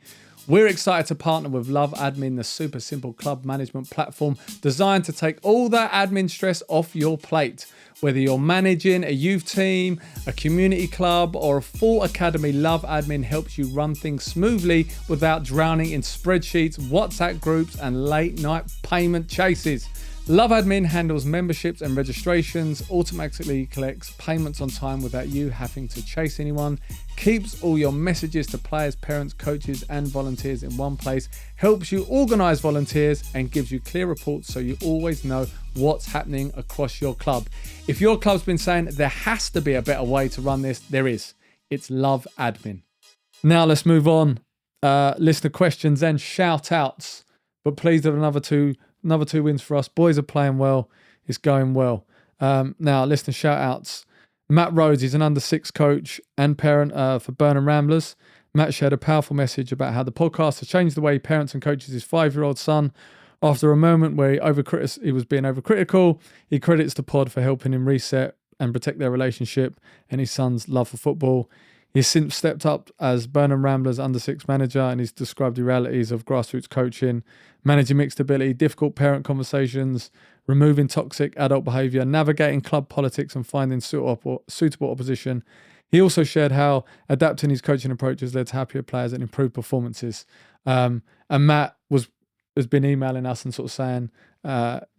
We're excited to partner with Love Admin, the super simple club management platform designed to take all that admin stress off your plate. Whether you're managing a youth team, a community club, or a full academy, Love Admin helps you run things smoothly without drowning in spreadsheets, WhatsApp groups, and late night payment chases. Love Admin handles memberships and registrations, automatically collects payments on time without you having to chase anyone, keeps all your messages to players, parents, coaches, and volunteers in one place, helps you organise volunteers, and gives you clear reports so you always know what's happening across your club. If your club's been saying there has to be a better way to run this, there is. It's Love Admin. Now let's move on. Listener questions and shout outs. But please do another two wins for us. Boys are playing well. It's going well. Now, listener shout outs. Matt Rhodes, he's an under 6 coach and parent for Burnham Ramblers. Matt shared a powerful message about how the podcast has changed the way he parents and coaches his 5-year-old son. After a moment where he was being overcritical, he credits the pod for helping him reset and protect their relationship and his son's love for football. He's since stepped up as Burnham Ramblers under-6 manager, and he's described the realities of grassroots coaching, managing mixed ability, difficult parent conversations, removing toxic adult behaviour, navigating club politics and finding suitable opposition. He also shared how adapting his coaching approach has led to happier players and improved performances. And Matt has been emailing us and sort of saying,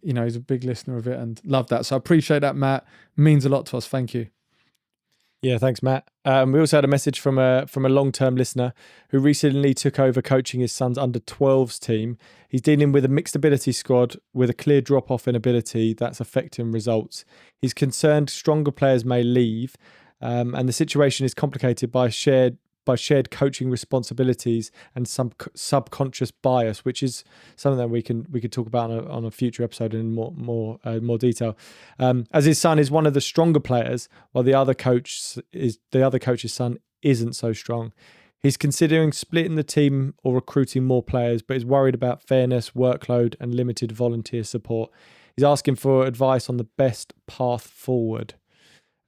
he's a big listener of it and loved that. So I appreciate that, Matt. It means a lot to us. Thank you. Yeah, thanks, Matt. We also had a message from a long-term listener who recently took over coaching his son's under-12s team. He's dealing with a mixed ability squad with a clear drop-off in ability that's affecting results. He's concerned stronger players may leave, and the situation is complicated by shared coaching responsibilities and some subconscious bias, which is something that we could talk about on a future episode in more detail. As his son is one of the stronger players, while the other coach's son isn't so strong. He's considering splitting the team or recruiting more players, but is worried about fairness, workload, and limited volunteer support. He's asking for advice on the best path forward.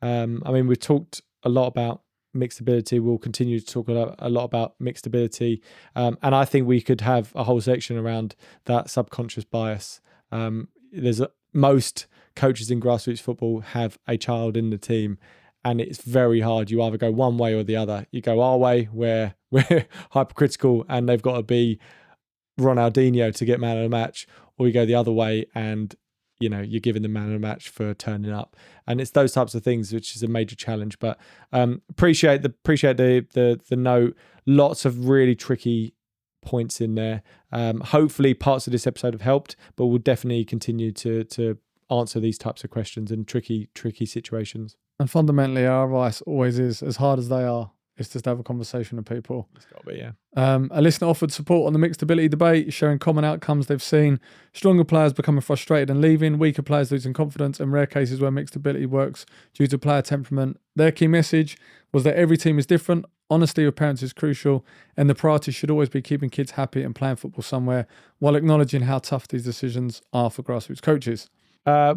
We've talked a lot about mixed ability. We'll continue to talk a lot about mixed ability, and I think we could have a whole section around that subconscious bias. Most coaches in grassroots football have a child in the team, and it's very hard. You either go one way or the other. You go our way, where we're hypercritical and they've got to be Ronaldinho to get man of the match, or you go the other way and you're giving the man of the match for turning up. And it's those types of things which is a major challenge. But appreciate the note. Lots of really tricky points in there. Hopefully parts of this episode have helped, but we'll definitely continue to answer these types of questions in tricky situations. And fundamentally, our advice always is, as hard as they are, is just to have a conversation with people. It's got to be, yeah. A listener offered support on the mixed ability debate, sharing common outcomes they've seen. Stronger players becoming frustrated and leaving, weaker players losing confidence, and rare cases where mixed ability works due to player temperament. Their key message was that every team is different, honesty with parents is crucial, and the priority should always be keeping kids happy and playing football somewhere, while acknowledging how tough these decisions are for grassroots coaches.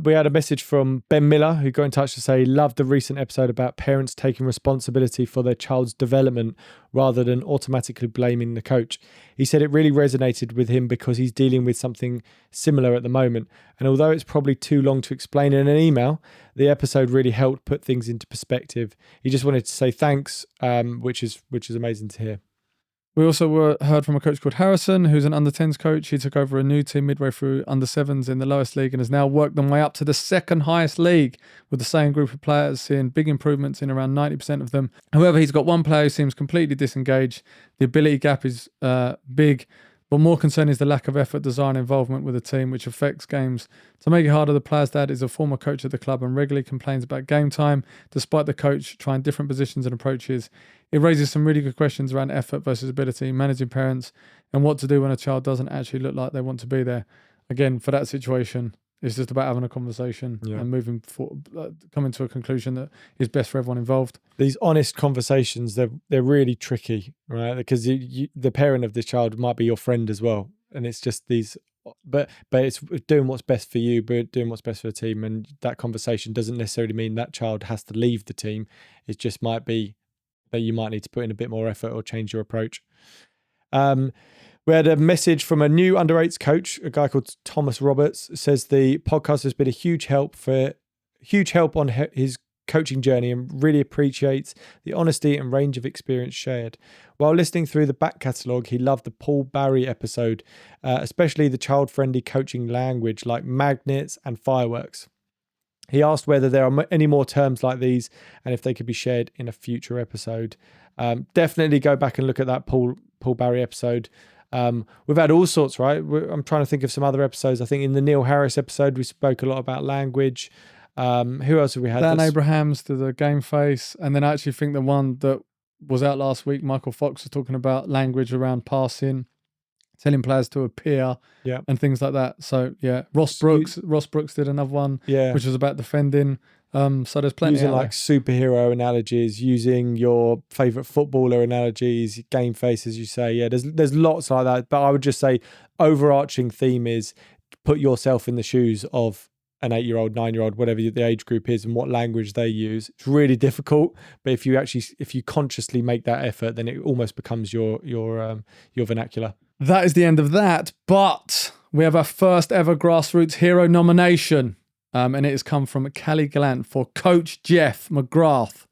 We had a message from Ben Miller, who got in touch to say he loved the recent episode about parents taking responsibility for their child's development rather than automatically blaming the coach. He said it really resonated with him because he's dealing with something similar at the moment. And although it's probably too long to explain in an email, the episode really helped put things into perspective. He just wanted to say thanks, which is amazing to hear. We also heard from a coach called Harrison, who's an under-10s coach. He took over a new team midway through under-7s in the lowest league and has now worked them way up to the second highest league with the same group of players, seeing big improvements in around 90% of them. However, he's got one player who seems completely disengaged. The ability gap is big, but more concern is the lack of effort, desire and involvement with the team, which affects games. To make it harder, the player's dad is a former coach at the club and regularly complains about game time, despite the coach trying different positions and approaches. It raises some really good questions around effort versus ability, managing parents, and what to do when a child doesn't actually look like they want to be there. Again, for that situation, it's just about having a conversation and moving forward, coming to a conclusion that is best for everyone involved. These honest conversations, they're really tricky, right? Because the parent of this child might be your friend as well. And it's just these, but it's doing what's best for you, but doing what's best for the team. And that conversation doesn't necessarily mean that child has to leave the team. It just might be that you might need to put in a bit more effort or change your approach. We had a message from a new under-8s coach, a guy called Thomas Roberts. Says the podcast has been a huge help on his coaching journey and really appreciates the honesty and range of experience shared. While listening through the back catalogue, he loved the Paul Barry episode, especially the child-friendly coaching language like magnets and fireworks. He asked whether there are any more terms like these and if they could be shared in a future episode. Definitely go back and look at that Paul Barry episode. We've had all sorts, right? I'm trying to think of some other episodes. I think in the Neil Harris episode, we spoke a lot about language. Who else have we had? Dan Abrahams to the game face. And then I actually think the one that was out last week, Michael Fox was talking about language around passing, telling players to appear and things like that. So yeah, Ross Brooks did another one, which was about defending. So there's plenty using out like superhero analogies, using your favorite footballer analogies, game face, as you say. Yeah, there's lots like that. But I would just say overarching theme is put yourself in the shoes of an 8-year-old, 9-year-old, whatever the age group is, and what language they use. It's really difficult, but if you consciously make that effort, then it almost becomes your vernacular. That is the end of that. But we have our first ever Grassroots Hero nomination. And it has come from Callie Gallant for Coach Jeff McGrath.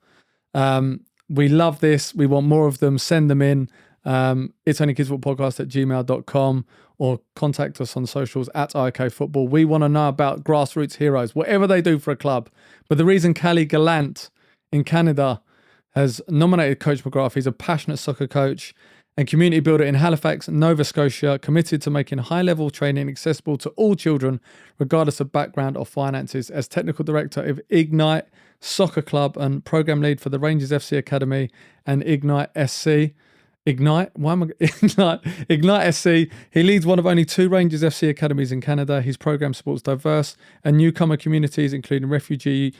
We love this. We want more of them. Send them in. It's only kids football podcast at gmail.com or contact us on socials at IK Football. We want to know about Grassroots Heroes, whatever they do for a club. But the reason Callie Gallant in Canada has nominated Coach McGrath, he's a passionate soccer coach and community builder in Halifax, Nova Scotia, committed to making high-level training accessible to all children, regardless of background or finances. As technical director of Ignite Soccer Club and program lead for the Rangers FC Academy and Ignite SC. Ignite SC. He leads one of only 2 Rangers FC academies in Canada. His program supports diverse and newcomer communities, including refugee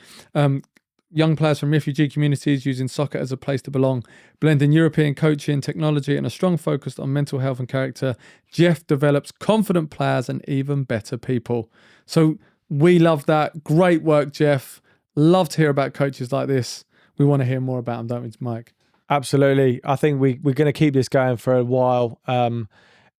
young players from refugee communities, using soccer as a place to belong, blending European coaching, technology, and a strong focus on mental health and character. Jeff develops confident players and even better people. So we love that. Great work, Jeff. Love to hear about coaches like this. We want to hear more about them, don't we, Mike? Absolutely. I think we're going to keep this going for a while. And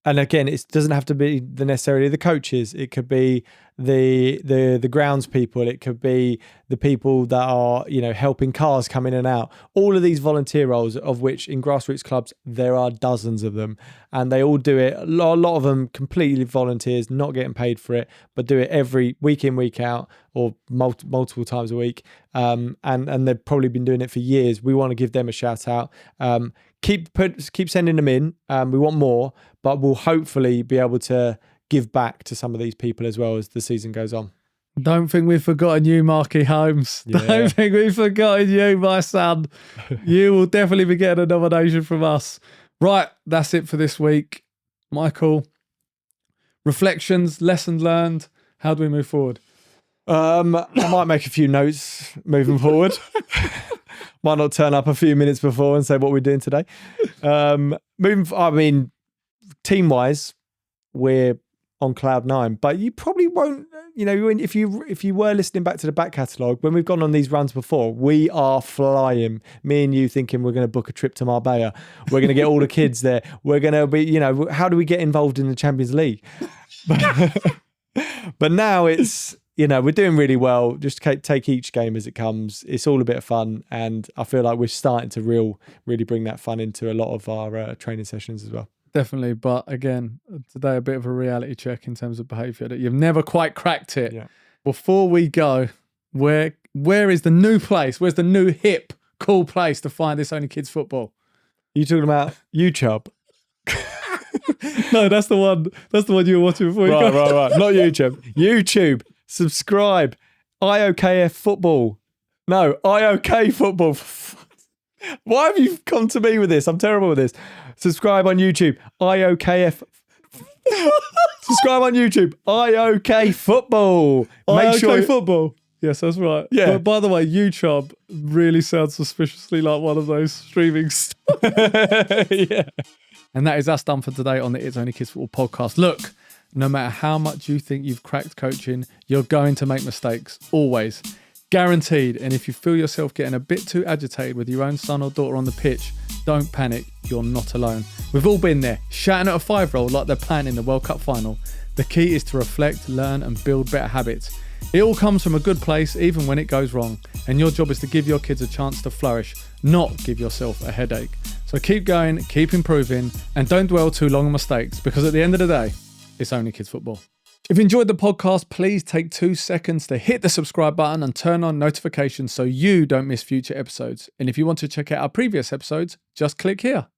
again, it doesn't have to be necessarily the coaches. It could be the grounds people. It could be the people that are, helping cars come in and out. All of these volunteer roles, of which in grassroots clubs, there are dozens of them. And they all do it. A lot of them completely volunteers, not getting paid for it, but do it every week in, week out, or multiple times a week. And they've probably been doing it for years. We want to give them a shout out. Keep sending them in. We want more, but we'll hopefully be able to give back to some of these people as well as the season goes on. Don't think we've forgotten you, Marky Holmes. Yeah. Don't think we've forgotten you, my son. You will definitely be getting a nomination from us. Right, that's it for this week. Michael, reflections, lessons learned. How do we move forward? I might make a few notes moving forward. Might not turn up a few minutes before and say what we're doing today. Team-wise, we're on cloud 9, but you probably won't, if you were listening back to the back catalogue, when we've gone on these runs before, we are flying. Me and you thinking we're going to book a trip to Marbella. We're going to get all the kids there. We're going to be, how do we get involved in the Champions League? But now it's, we're doing really well. Just take each game as it comes. It's all a bit of fun. And I feel like we're starting to really bring that fun into a lot of our training sessions as well. Definitely. But again, today a bit of a reality check in terms of behaviour, that you've never quite cracked it. Yeah. Before we go, where is the new place? Where's the new hip, cool place to find This Only Kids Football? You talking about YouTube? No, that's the one you were watching before. Right. Not YouTube. YouTube. Subscribe. IOKF Football. No, IOK Football. Why have you come to me with this? I'm terrible with this. Subscribe on YouTube. IOKF. Subscribe on YouTube. IOK Football. IOK Football. Yes, that's right. Yeah. But by the way, YouTube really sounds suspiciously like one of those streaming stuff. Yeah. And that is us done for today on the It's Only Kids Football podcast. Look, no matter how much you think you've cracked coaching, you're going to make mistakes. Always. Guaranteed. And if you feel yourself getting a bit too agitated with your own son or daughter on the pitch, don't panic. You're not alone. We've all been there, shouting at a 5-year-old like they're playing in the World Cup final. The key is to reflect, learn, and build better habits. It all comes from a good place, even when it goes wrong. And your job is to give your kids a chance to flourish, not give yourself a headache. So keep going, keep improving, and don't dwell too long on mistakes, because at the end of the day, it's only kids football. If you enjoyed the podcast, please take 2 seconds to hit the subscribe button and turn on notifications so you don't miss future episodes. And if you want to check out our previous episodes, just click here.